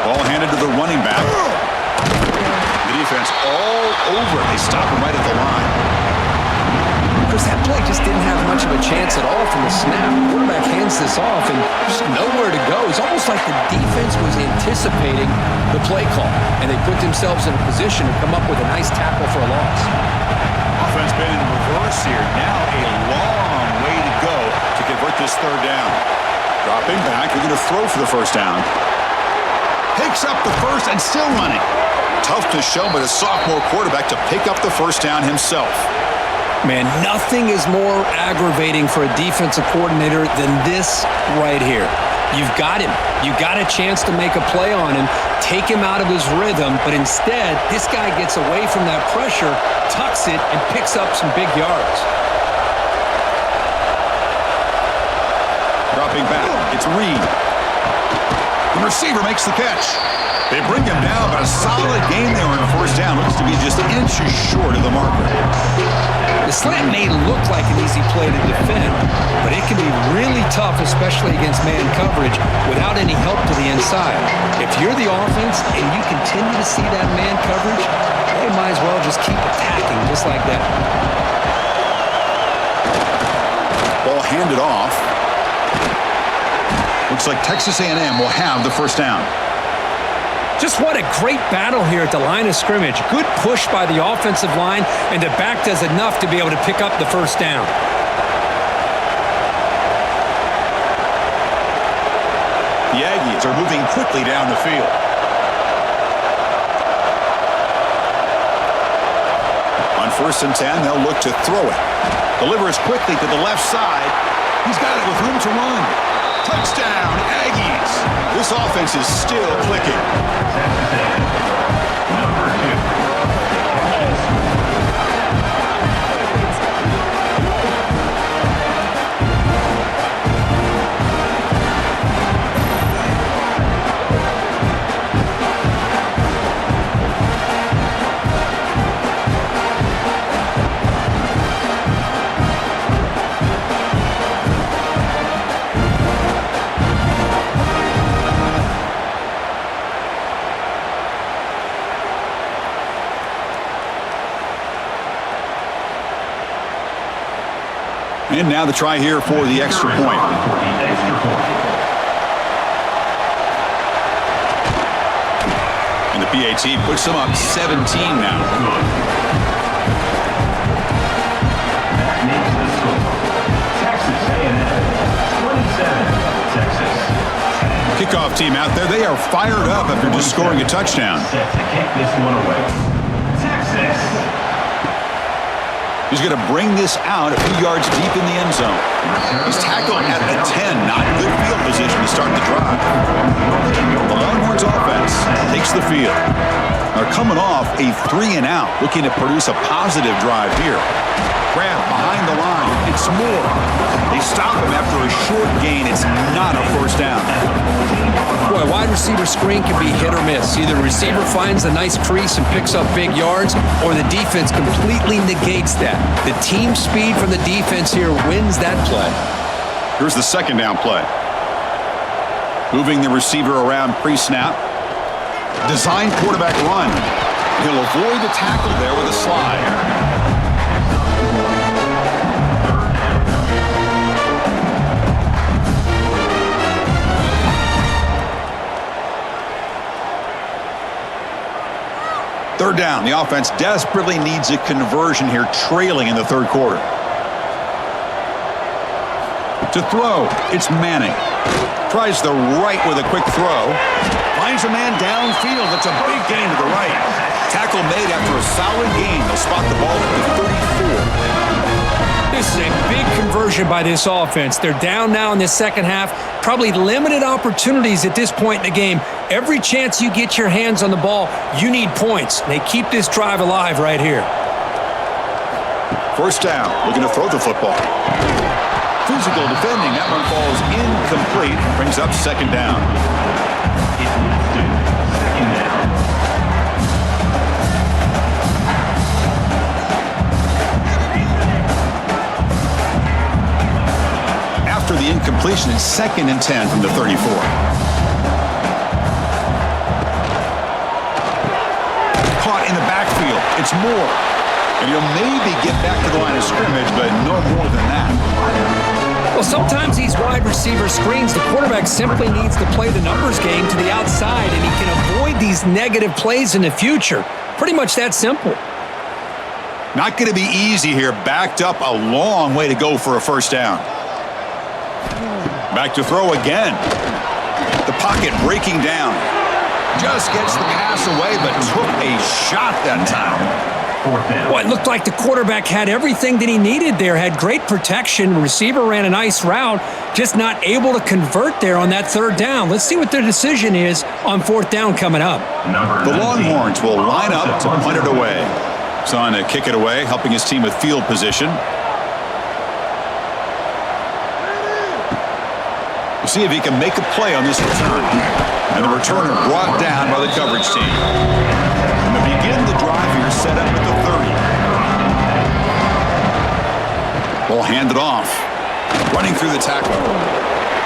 Ball handed to the running back. The defense all over it. They stop him right at the line. Because that play just didn't have much of a chance at all from the snap. The quarterback hands this off and just nowhere to go. It's almost like the defense was anticipating the play call, and they put themselves in a position to come up with a nice tackle for a loss. Offense been in reverse here. Now a long way to go to convert this 3rd down. Dropping back. They're going to throw for the first down. Picks up the first and still running. Toughness shown by the sophomore quarterback to pick up the first down himself. Man, nothing is more aggravating for a defensive coordinator than this right here. You've got him. You got a chance to make a play on him, take him out of his rhythm, but instead, this guy gets away from that pressure, tucks it, and picks up some big yards. Dropping back. It's Reed. The receiver makes the catch. They bring him down, but a solid game there on first down. Looks to be just inches short of the marker. The slant may look like an easy play to defend, but it can be really tough, especially against man coverage, without any help to the inside. If you're the offense and you continue to see that man coverage, they might as well just keep attacking just like that. Ball handed off. Looks like Texas A&M will have the first down. Just what a great battle here at the line of scrimmage. Good push by the offensive line, and the back does enough to be able to pick up the first down. The Aggies are moving quickly down the field. On 1st and 10, they'll look to throw it. Delivers quickly to the left side. He's got it with room to run. Touchdown, Aggies. This offense is still clicking. Number 2. And now the try here for the extra point. And the PAT puts them up 17 now. That makes the score. Texas A&M 27, Texas 10. Kickoff team out there, they are fired up after just scoring a touchdown. Set to kick this one away. Texas. He's going to bring this out a few yards deep in the end zone. He's tackled at the 10. Not good field position to start the drive. The Longhorns offense takes the field. They're coming off a 3-and-out, looking to produce a positive drive here. Grab behind the line. It's more. They stop him after a short gain. It's not a first down. Boy, a wide receiver screen can be hit or miss. Either the receiver finds a nice crease and picks up big yards, or the defense completely negates that. The team speed from the defense here wins that play. Here's the second down play. Moving the receiver around pre-snap. Design quarterback run. He'll avoid the tackle there with a slide. Third down. The offense desperately needs a conversion here, trailing in the third quarter. To throw, it's Manning. Tries the right with a quick throw. Finds a man downfield. It's a big gain to the right. Tackle made after a solid gain. They'll spot the ball at the 34. This is a big conversion by this offense. They're down now in the second half. Probably limited opportunities at this point in the game. Every chance you get your hands on the ball, you need points. They keep this drive alive right here. First down, looking to throw the football. Physical defending, that one falls incomplete. Brings up second down. Second down. After the incompletion, it's 2nd and 10 from the 34. Caught in the backfield. It's Moore. And he'll maybe get back to the line of scrimmage, but no more than that. Well, sometimes these wide receiver screens, the quarterback simply needs to play the numbers game to the outside, and he can avoid these negative plays in the future. Pretty much that simple. Not going to be easy here. Backed up a long way to go for a first down. Back to throw again. The pocket breaking down. Just gets the pass away, but took a shot that time. Well, it looked like the quarterback had everything that he needed there. Had great protection. The receiver ran a nice route. Just not able to convert there on that third down. Let's see what their decision is on fourth down coming up. The Longhorns will line up to punt it away. He's on to kick it away, helping his team with field position. We'll see if he can make a play on this return. And the returner brought down by the coverage team. And to begin the drive here, set up at the 30. Ball handed off. Running through the tackle.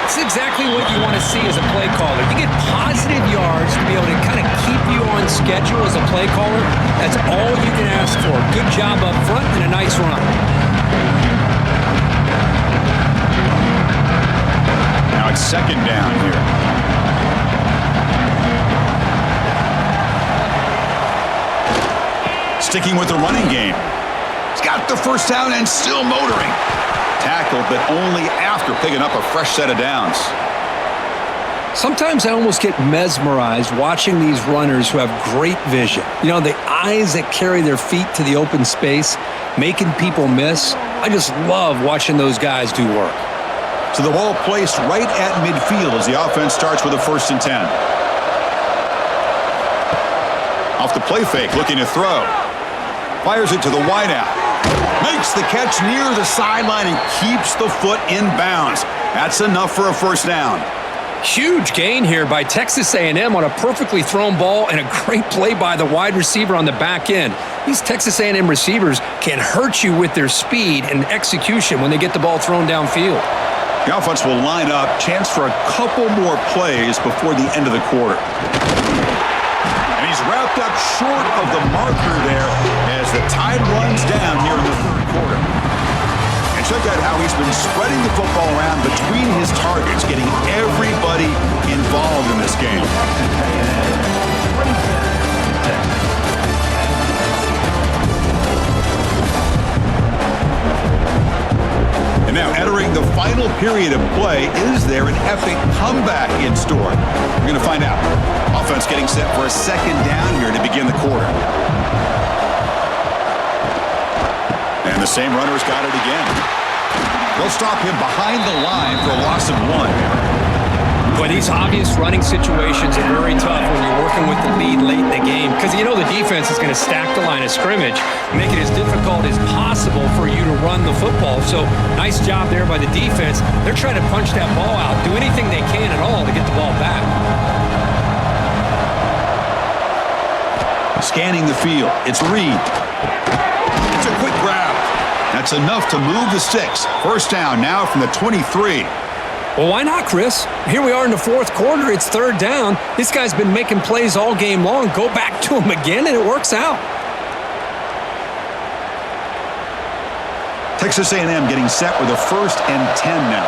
It's exactly what you want to see as a play caller. You get positive yards to be able to kind of keep you on schedule as a play caller. That's all you can ask for. Good job up front and a nice run. Now it's second down here. Sticking with the running game. He's got the first down and still motoring. Tackled, but only after picking up a fresh set of downs. Sometimes I almost get mesmerized watching these runners who have great vision. You know, the eyes that carry their feet to the open space, making people miss. I just love watching those guys do work. So the ball placed right at midfield as the offense starts with a 1st and 10. Off the play fake, looking to throw. Fires it to the wideout. Makes the catch near the sideline and keeps the foot in bounds. That's enough for a first down. Huge gain here by Texas A&M on a perfectly thrown ball and a great play by the wide receiver on the back end. These Texas A&M receivers can hurt you with their speed and execution when they get the ball thrown downfield. The offense will line up. Chance for a couple more plays before the end of the quarter. And he's wrapped up short of the marker there as the tide runs down here in the third quarter. And And check out how he's been spreading the football around between his targets, getting everybody involved in this game. And now entering the final period of play, is there an epic comeback in store? We're going to find out. Offense getting set for a second down here to begin the quarter. And the same runner's got it again. They'll stop him behind the line for a loss of 1. But these obvious running situations are very tough when you're working with the lead late in the game because you know the defense is going to stack the line of scrimmage, make it as difficult as possible for you to run the football. So nice job there by the defense. They're trying to punch that ball out, do anything they can at all to get the ball back. Scanning the field. It's Reed. It's a quick grab. That's enough to move the sticks. First down now from the 23. Well, why not, Chris? Here we are in the fourth quarter. It's third down. This guy's been making plays all game long. Go back to him again, and it works out. Texas A&M getting set with a 1st and 10 now.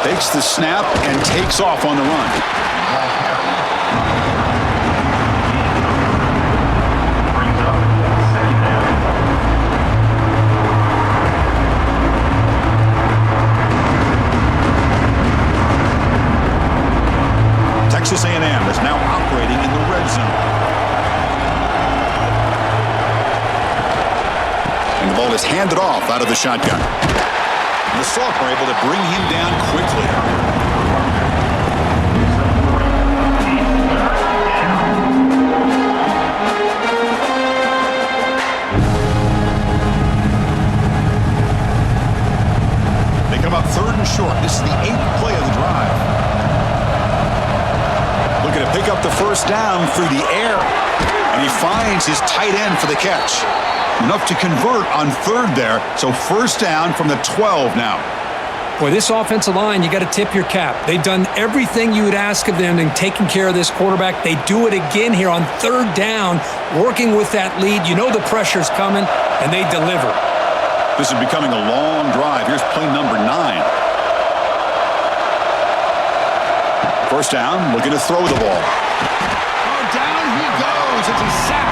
Takes the snap and takes off on the run. Texas A&M is now operating in the red zone. And the ball is handed off out of the shotgun. And the Soft are able to bring him down quickly. They come up 3rd and short. This is the 8th play of the drive. Looking to pick up the first down through the air. And he finds his tight end for the catch. Enough to convert on 3rd there. So first down from the 12 now. Boy, this offensive line, you got to tip your cap. They've done everything you would ask of them in taking care of this quarterback. They do it again here on 3rd down, working with that lead. You know the pressure's coming, and they deliver. This is becoming a long drive. Here's play number 9. First down, looking to throw the ball. Oh, down he goes. It's a sack.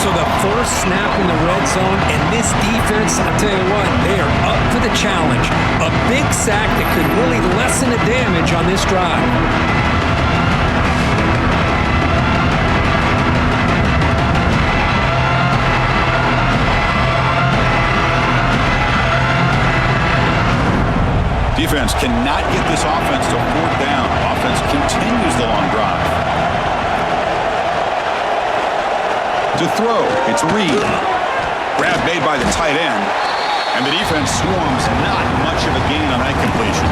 So the first snap in the red zone, and this defense, I'll tell you what, they are up for the challenge. A big sack that could really lessen the damage on this drive. Defense cannot get this offense to 4th down. Offense continues the long drive. To throw, it's Reed. Grab made by the tight end. And the defense swarms, not much of a gain on that completion.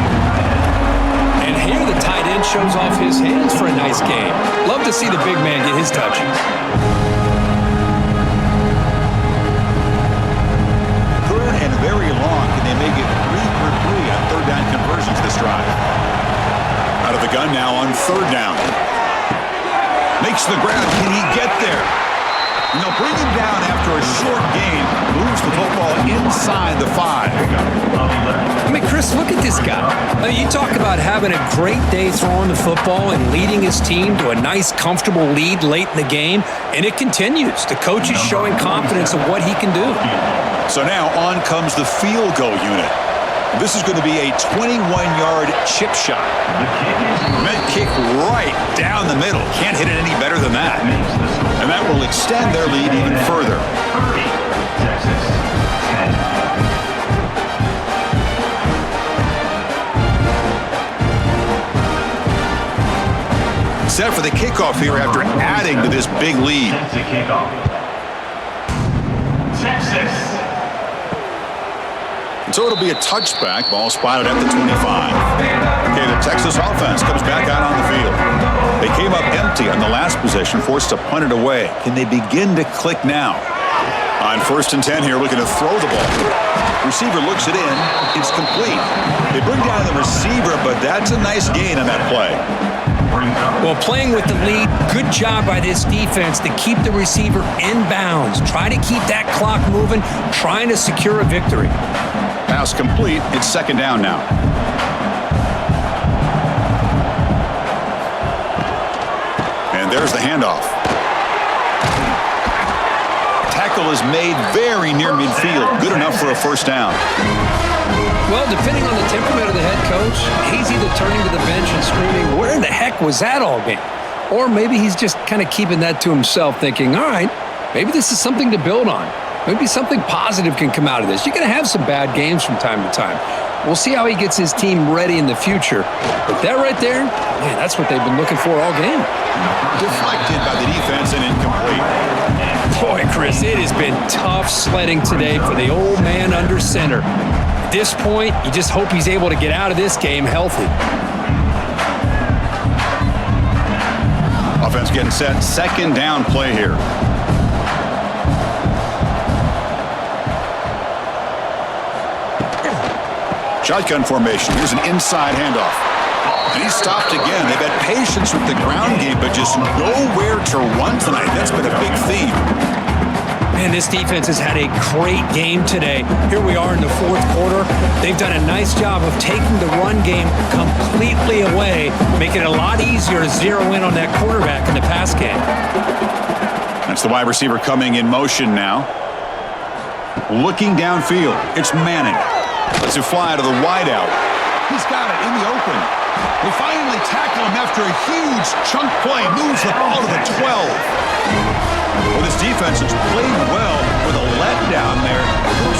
And here the tight end shows off his hands for a nice game. Love to see the big man get his touches. Third and very long. Can they make it 3 for 3 on 3rd down conversions this drive? Out of the gun now on 3rd down. Makes the grab. Can he get there? And they'll bring him down after a short gain. Moves the football inside the 5. I mean, Chris, look at this guy. You talk about having a great day throwing the football and leading his team to a nice, comfortable lead late in the game, and it continues. The coach is showing confidence of what he can do. So now on comes the field goal unit. This is going to be a 21-yard chip shot. Meant kick right down the middle. Can't hit it any better than that. And that will extend their lead even further. Set for the kickoff here after adding to this big lead. Texas. So it'll be a touchback. Ball spotted at the 25. Okay, the Texas offense comes back out on the field. They came up empty on the last possession, forced to punt it away. Can they begin to click now? On 1st and 10 here, looking to throw the ball. Receiver looks it in. It's complete. They bring down the receiver, but that's a nice gain on that play. Well, playing with the lead, good job by this defense to keep the receiver in bounds. Try to keep that clock moving, trying to secure a victory. Pass complete. It's second down now. And there's the handoff. Tackle is made very near midfield. Good enough for a first down. Well, depending on the temperament of the head coach, he's either turning to the bench and screaming, "Where in the heck was that all game?" Or maybe he's just kind of keeping that to himself, thinking, all right, maybe this is something to build on. Maybe something positive can come out of this. You're going to have some bad games from time to time. We'll see how he gets his team ready in the future. But that right there, man, that's what they've been looking for all game. Deflected by the defense and incomplete. Boy, Chris, it has been tough sledding today for the old man under center. At this point, you just hope he's able to get out of this game healthy. Offense getting set. Second down play here. Shotgun formation. Here's an inside handoff. And he's stopped again. They've had patience with the ground game, but just nowhere to run tonight. That's been a big theme. Man, this defense has had a great game today. Here we are in the fourth quarter. They've done a nice job of taking the run game completely away, making it a lot easier to zero in on that quarterback in the pass game. That's the wide receiver coming in motion now. Looking downfield. It's Manning. Lets it fly to the wideout. He's got it in the open. They finally tackle him after a huge chunk play. Moves the ball to the 12. Well, this defense has played well with a letdown there.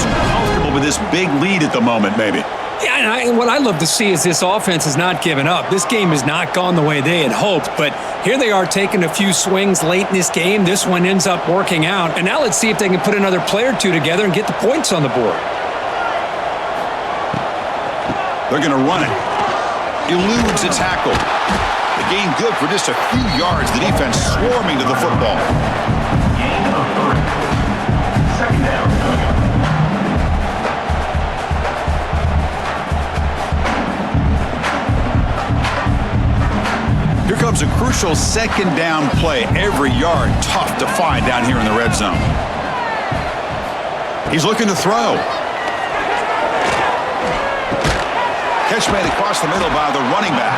They're comfortable with this big lead at the moment, maybe. Yeah, and what I love to see is this offense has not given up. This game has not gone the way they had hoped, but here they are taking a few swings late in this game. This one ends up working out, and now let's see if they can put another play or two together and get the points on the board. They're going to run it. Eludes a tackle. The gain good for just a few yards. The defense swarming to the football. Gain of 3. Second down. Here comes a crucial second down play. Every yard tough to find down here in the red zone. He's looking to throw. Catch made across the middle by the running back.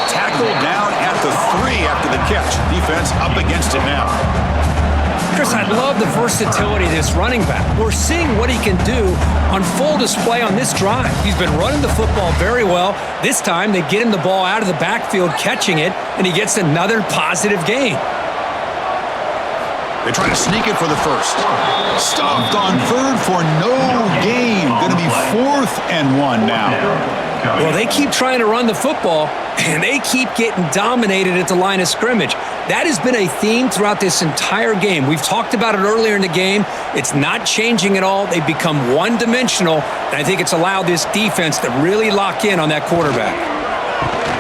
Tackled down at the 3 after the catch. Defense up against it now. Chris, I love the versatility of this running back. We're seeing what he can do on full display on this drive. He's been running the football very well. This time, they get him the ball out of the backfield, catching it, and he gets another positive gain. They try to sneak it for the first. Stopped on third for no gain. Going to be 4th and 1 now. Well, they keep trying to run the football, and they keep getting dominated at the line of scrimmage. That has been a theme throughout this entire game. We've talked about it earlier in the game. It's not changing at all. They've become one-dimensional, and I think it's allowed this defense to really lock in on that quarterback.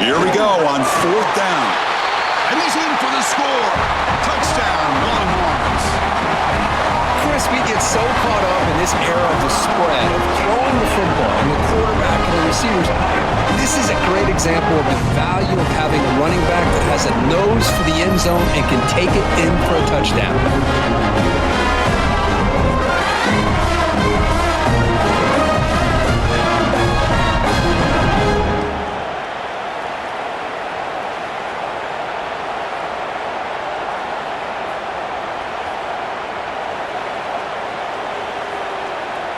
Here we go on 4th down. And he's in for the score. Touchdown, Longhorns. Chris, we get so caught up in this era of the spread, of throwing the football, and the quarterback and the receivers. This is a great example of the value of having a running back that has a nose for the end zone and can take it in for a touchdown.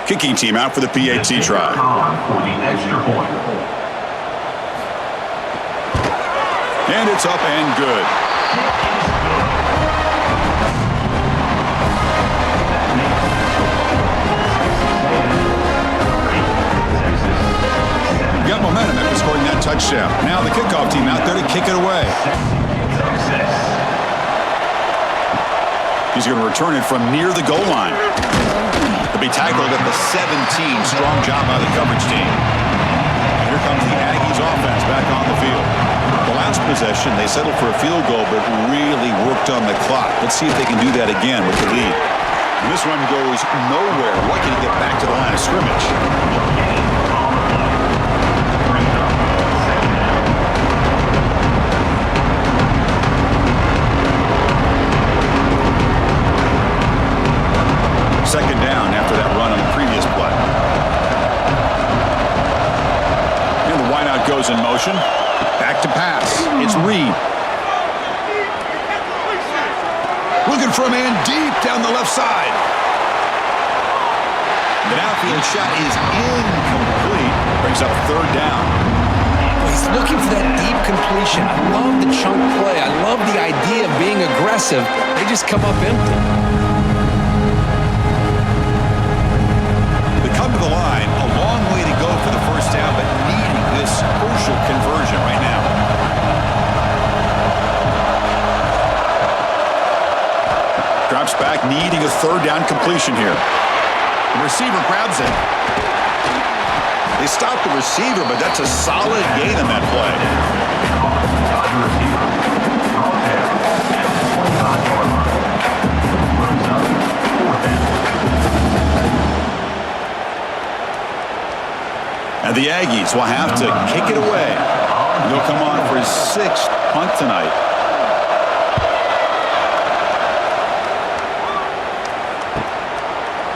Kicking team out for the PAT try. For the extra point. And it's up and good. Got momentum after scoring that touchdown. Now the kickoff team out there to kick it away. He's going to return it from near the goal line. He'll be tackled at the 17. Strong job by the coverage team. And here comes the Aggies offense back on the field. The last possession, they settled for a field goal, but really worked on the clock. Let's see if they can do that again with the lead. And this one goes nowhere. Lucky to get back to the line of scrimmage. second down after that run on the previous play. And the wideout goes in motion. Back to pass. It's Reed. Looking for a man deep down the left side. The downfield shot is incomplete. Brings up third down. He's looking for that deep completion. I love the chunk play. I love the idea of being aggressive. They just come up empty. They come to the line. A long way to go for the first down, but needing this crucial conversion right now. Drops back, needing a third down completion here. The receiver grabs it. They stop the receiver, but that's a solid gain on that play. And the Aggies will have to kick it away. He'll come on for his 6th punt tonight.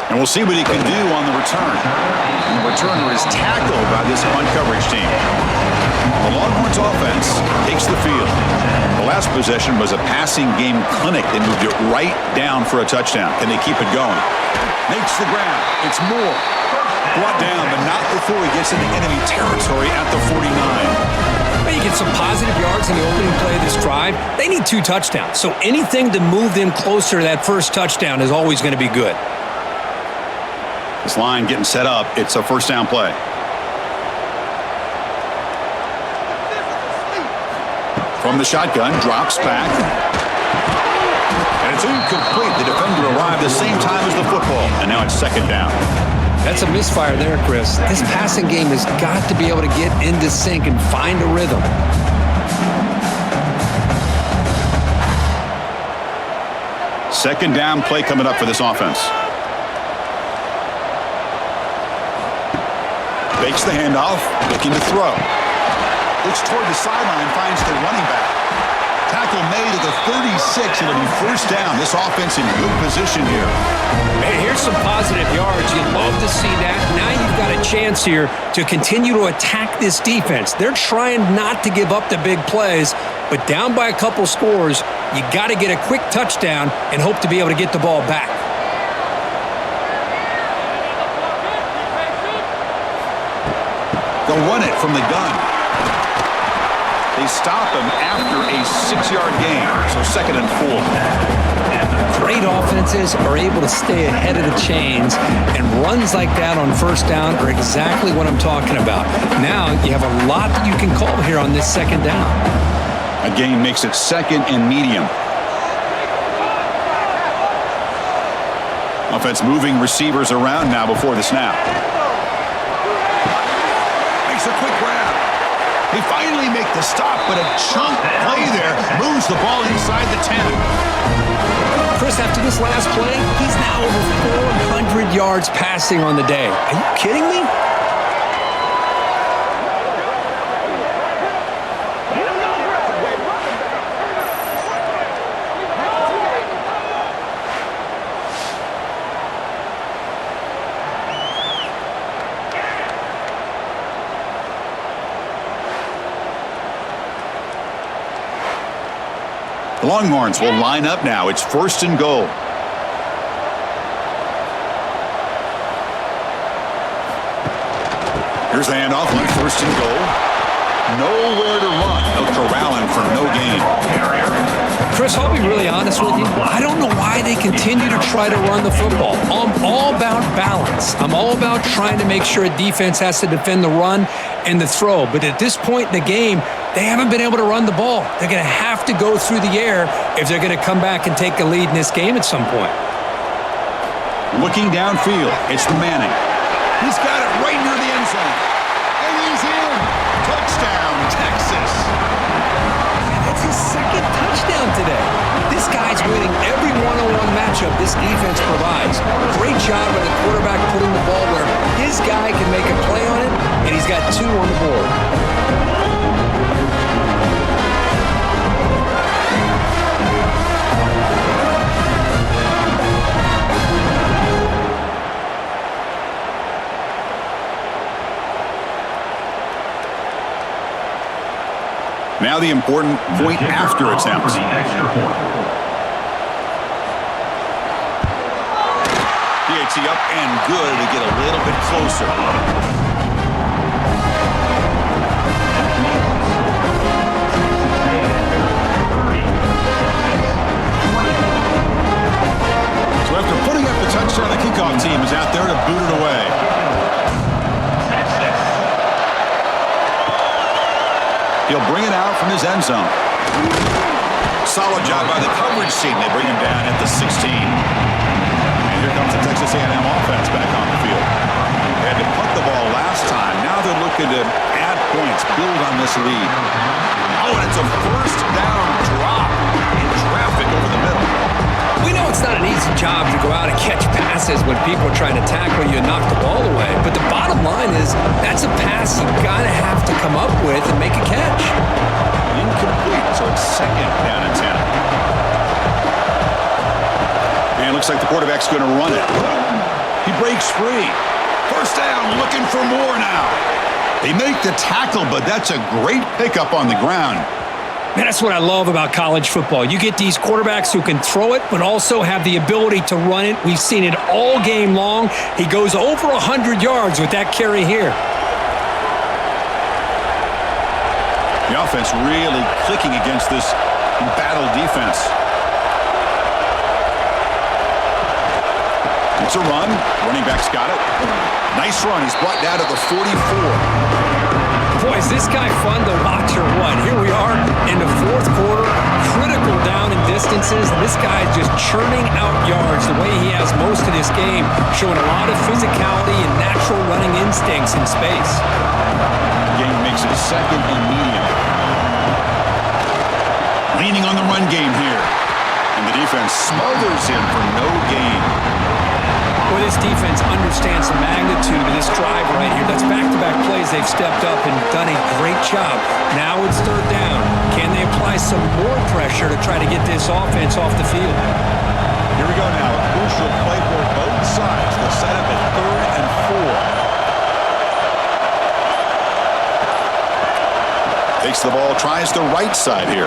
And we'll see what he can do on the return. And the returner is tackled by this punt coverage team. The Longhorns offense takes the field. The last possession was a passing game clinic. They moved it right down for a touchdown. Can they keep it going? Makes the grab. It's Moore. Brought down, but not before he gets into enemy territory at the 49. You get some positive yards in the opening play of this drive. They need 2 touchdowns, so anything to move them closer to that first touchdown is always going to be good. This line getting set up. It's a first down play. From the shotgun, drops back. And it's incomplete. The defender arrived the same time as the football. And now it's second down. That's a misfire there, Chris. This passing game has got to be able to get into sync and find a rhythm. Second down play coming up for this offense. Fakes the handoff, looking to throw. Looks toward the sideline, finds the running back. Tackle made at the 36, and it'll be first down. This offense in good position here. Hey, here's some positive yards. You'd love to see that. Now you've got a chance here to continue to attack this defense. They're trying not to give up the big plays, but down by a couple scores, you got to get a quick touchdown and hope to be able to get the ball back. They'll run it from the gun. They stop him after a 6-yard gain, so 2nd and 4. Great offenses are able to stay ahead of the chains, and runs like that on first down are exactly what I'm talking about. Now you have a lot that you can call here on this second down. A gain makes it 2nd and medium. Offense moving receivers around now before the snap. A quick grab. They finally make the stop, but a chunk play there moves the ball inside the 10. Chris, after this last play, he's now over 400 yards passing on the day. Are you kidding me? The Longhorns will line up now. It's 1st and goal. Here's the handoff on 1st and goal. Nowhere to run. They'll corral him for no gain. Chris, I'll be really honest with you. I don't know why they continue to try to run the football. I'm all about balance. I'm all about trying to make sure a defense has to defend the run and the throw. But at this point in the game, they haven't been able to run the ball. They're going to have to go through the air if they're going to come back and take a lead in this game at some point. Looking downfield, it's Manning. He's got it right near the end zone. And he's in. Touchdown, Texas. That's his 2nd touchdown today. This guy's winning every one-on-one matchup this defense provides. Great job by the quarterback putting the ball where his guy can make a play on it, and he's got 2 on the board. Now the important point after attempts. For the extra point. PAT up and good to get a little bit closer. So after putting up the touchdown, the kickoff team is out there to boot it away. He'll bring it out from his end zone. Solid job by the coverage team. They bring him down at the 16. And here comes the Texas A&M offense back on the field. They had to punt the ball last time. Now they're looking to add points, build on this lead. Oh, and it's a first down drop in traffic over the middle. We know it's not an easy job to go out and catch passes when people are trying to tackle you and knock the ball away. But the bottom line is that's a pass you got to have to come up with and make a catch. Incomplete, so it's second down and 10. And it looks like the quarterback's going to run it. He breaks free. First down, looking for more now. They make the tackle, but that's a great pickup on the ground. Man, that's what I love about college football. You get these quarterbacks who can throw it, but also have the ability to run it. We've seen it all game long. He goes over 100 yards with that carry here. The offense really clicking against this embattled defense. It's a run. Running back's got it. Nice run. He's brought down to the 44. Boy, is this guy fun to watch or what? Here we are in the fourth quarter, critical down in distances, and this guy is just churning out yards the way he has most of this game, showing a lot of physicality and natural running instincts in space. Game makes it second and medium. Leaning on the run game here. And the defense smothers him for no gain. Well, this defense understands the magnitude of this drive right here. That's back-to-back plays. They've stepped up and done a great job. Now it's third down. Can they apply some more pressure to try to get this offense off the field? Here we go now. A crucial play for both sides. The setup at 3rd and 4. Takes the ball, tries the right side here.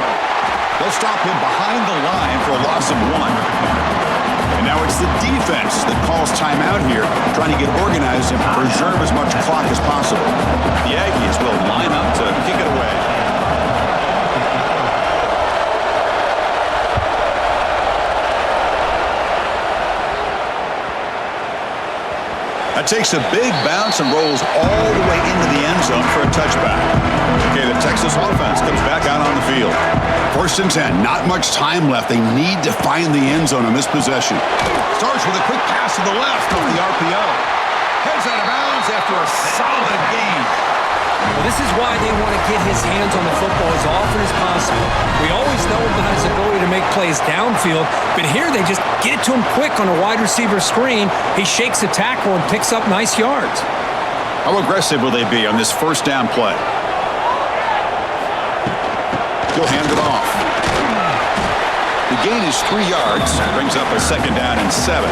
They'll stop him behind the line for a loss of 1. And now it's the defense that calls timeout here, trying to get organized and preserve as much clock as possible. The Aggies will line up to kick it away. That takes a big bounce and rolls all the way into the end zone for a touchback. Okay, the Texas offense comes back out on the field. 1st and 10, not much time left. They need to find the end zone on this possession. Starts with a quick pass to the left off the RPO. Heads out of bounds after a solid gain. Well, this is why they want to get his hands on the football as often as possible. We always know about his ability to make plays downfield, but here they just get it to him quick on a wide receiver screen. He shakes the tackle and picks up nice yards. How aggressive will they be on this first down play? He'll hand it off. The gain is 3 yards. Brings up a second down and 7.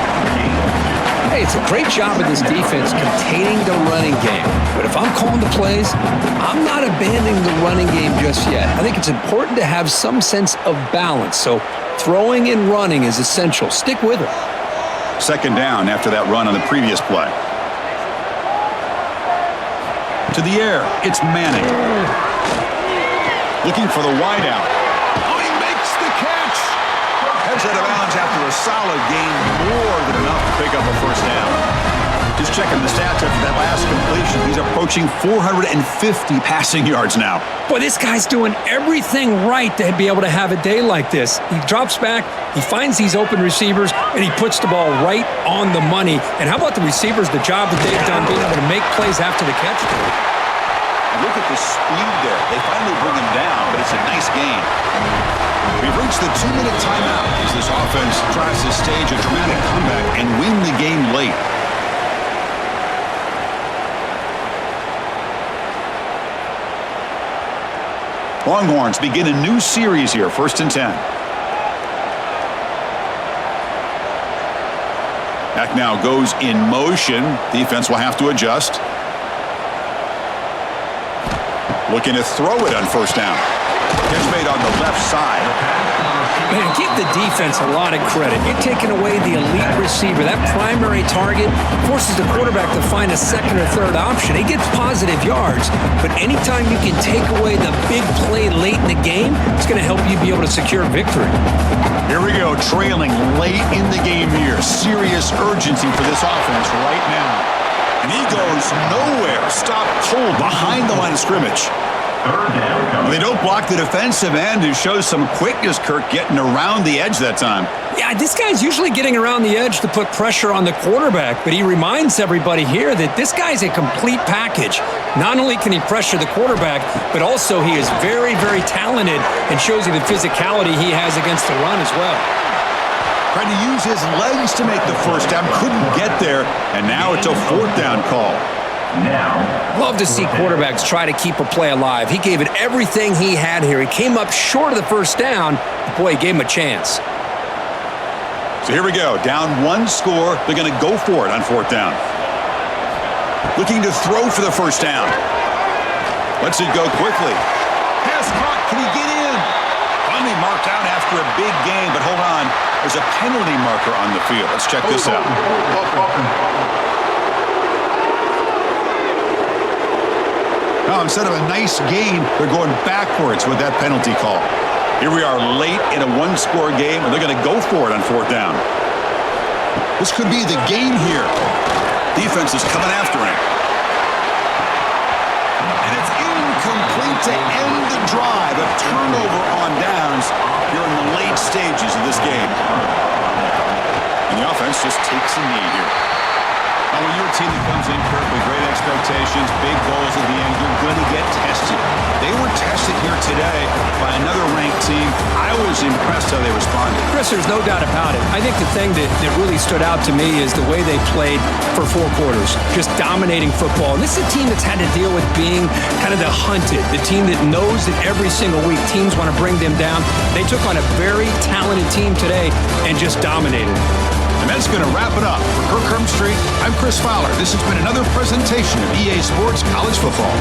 Hey, it's a great job of this defense containing the running game. But if I'm calling the plays, I'm not abandoning the running game just yet. I think it's important to have some sense of balance. So throwing and running is essential. Stick with it. Second down after that run on the previous play. To the air, it's Manning. Looking for the wideout. Oh, he makes the catch! Heads out of bounds after a solid gain, more than enough to pick up a first down. Just checking the stats after that last completion. He's approaching 450 passing yards now. Boy, this guy's doing everything right to be able to have a day like this. He drops back, he finds these open receivers, and he puts the ball right on the money. And how about the receivers, the job that they've done being able to make plays after the catch? Look at the speed there. They finally bring him down, but it's a nice gain. We've reached the 2-minute timeout as this offense tries to stage a dramatic comeback and win the game late. Longhorns begin a new series here, 1st and 10. Back now goes in motion. Defense will have to adjust. Looking to throw it on first down. Catch made on the left side. Man, give the defense a lot of credit. You're taking away the elite receiver. That primary target forces the quarterback to find a second or third option. He gets positive yards, but anytime you can take away the big play late in the game, it's going to help you be able to secure victory. Here we go, trailing late in the game here. Serious urgency for this offense right now. And he goes nowhere. Stop cold behind the line of scrimmage. They don't block the defensive end, who shows some quickness, Kirk, getting around the edge that time. Yeah, this guy's usually getting around the edge to put pressure on the quarterback, but he reminds everybody here that this guy's a complete package. Not only can he pressure the quarterback, but also he is very, very talented and shows you the physicality he has against the run as well. Trying to use his legs to make the first down, couldn't get there, and now it's a fourth down call. Love to see quarterbacks try to keep a play alive. He gave it everything he had here. He came up short of the first down. Boy, he gave him a chance. So here we go. Down one score. They're going to go for it on fourth down. Looking to throw for the first down. Lets it go quickly. Pass caught. Can he get in? Finally marked out after a big game, but hold on. There's a penalty marker on the field. Let's check this out. Now, instead of a nice gain, they're going backwards with that penalty call. Here we are late in a one-score game, and they're going to go for it on fourth down. This could be the game here. Defense is coming after him. And it's incomplete to end the drive. A turnover on downs here in the late stages of this game. And the offense just takes a knee here. Now, when you're a team that comes in, Kirk, with great expectations, big goals at the end, you're going to get tested. They were tested here today by another ranked team. I was impressed how they responded. Chris, there's no doubt about it. I think the thing that really stood out to me is the way they played for 4 quarters, just dominating football. And this is a team that's had to deal with being kind of the hunted, the team that knows that every single week teams want to bring them down. They took on a very talented team today and just dominated. And that's going to wrap it up. For Kirk Street, I'm Chris Fowler. This has been another presentation of EA Sports College Football.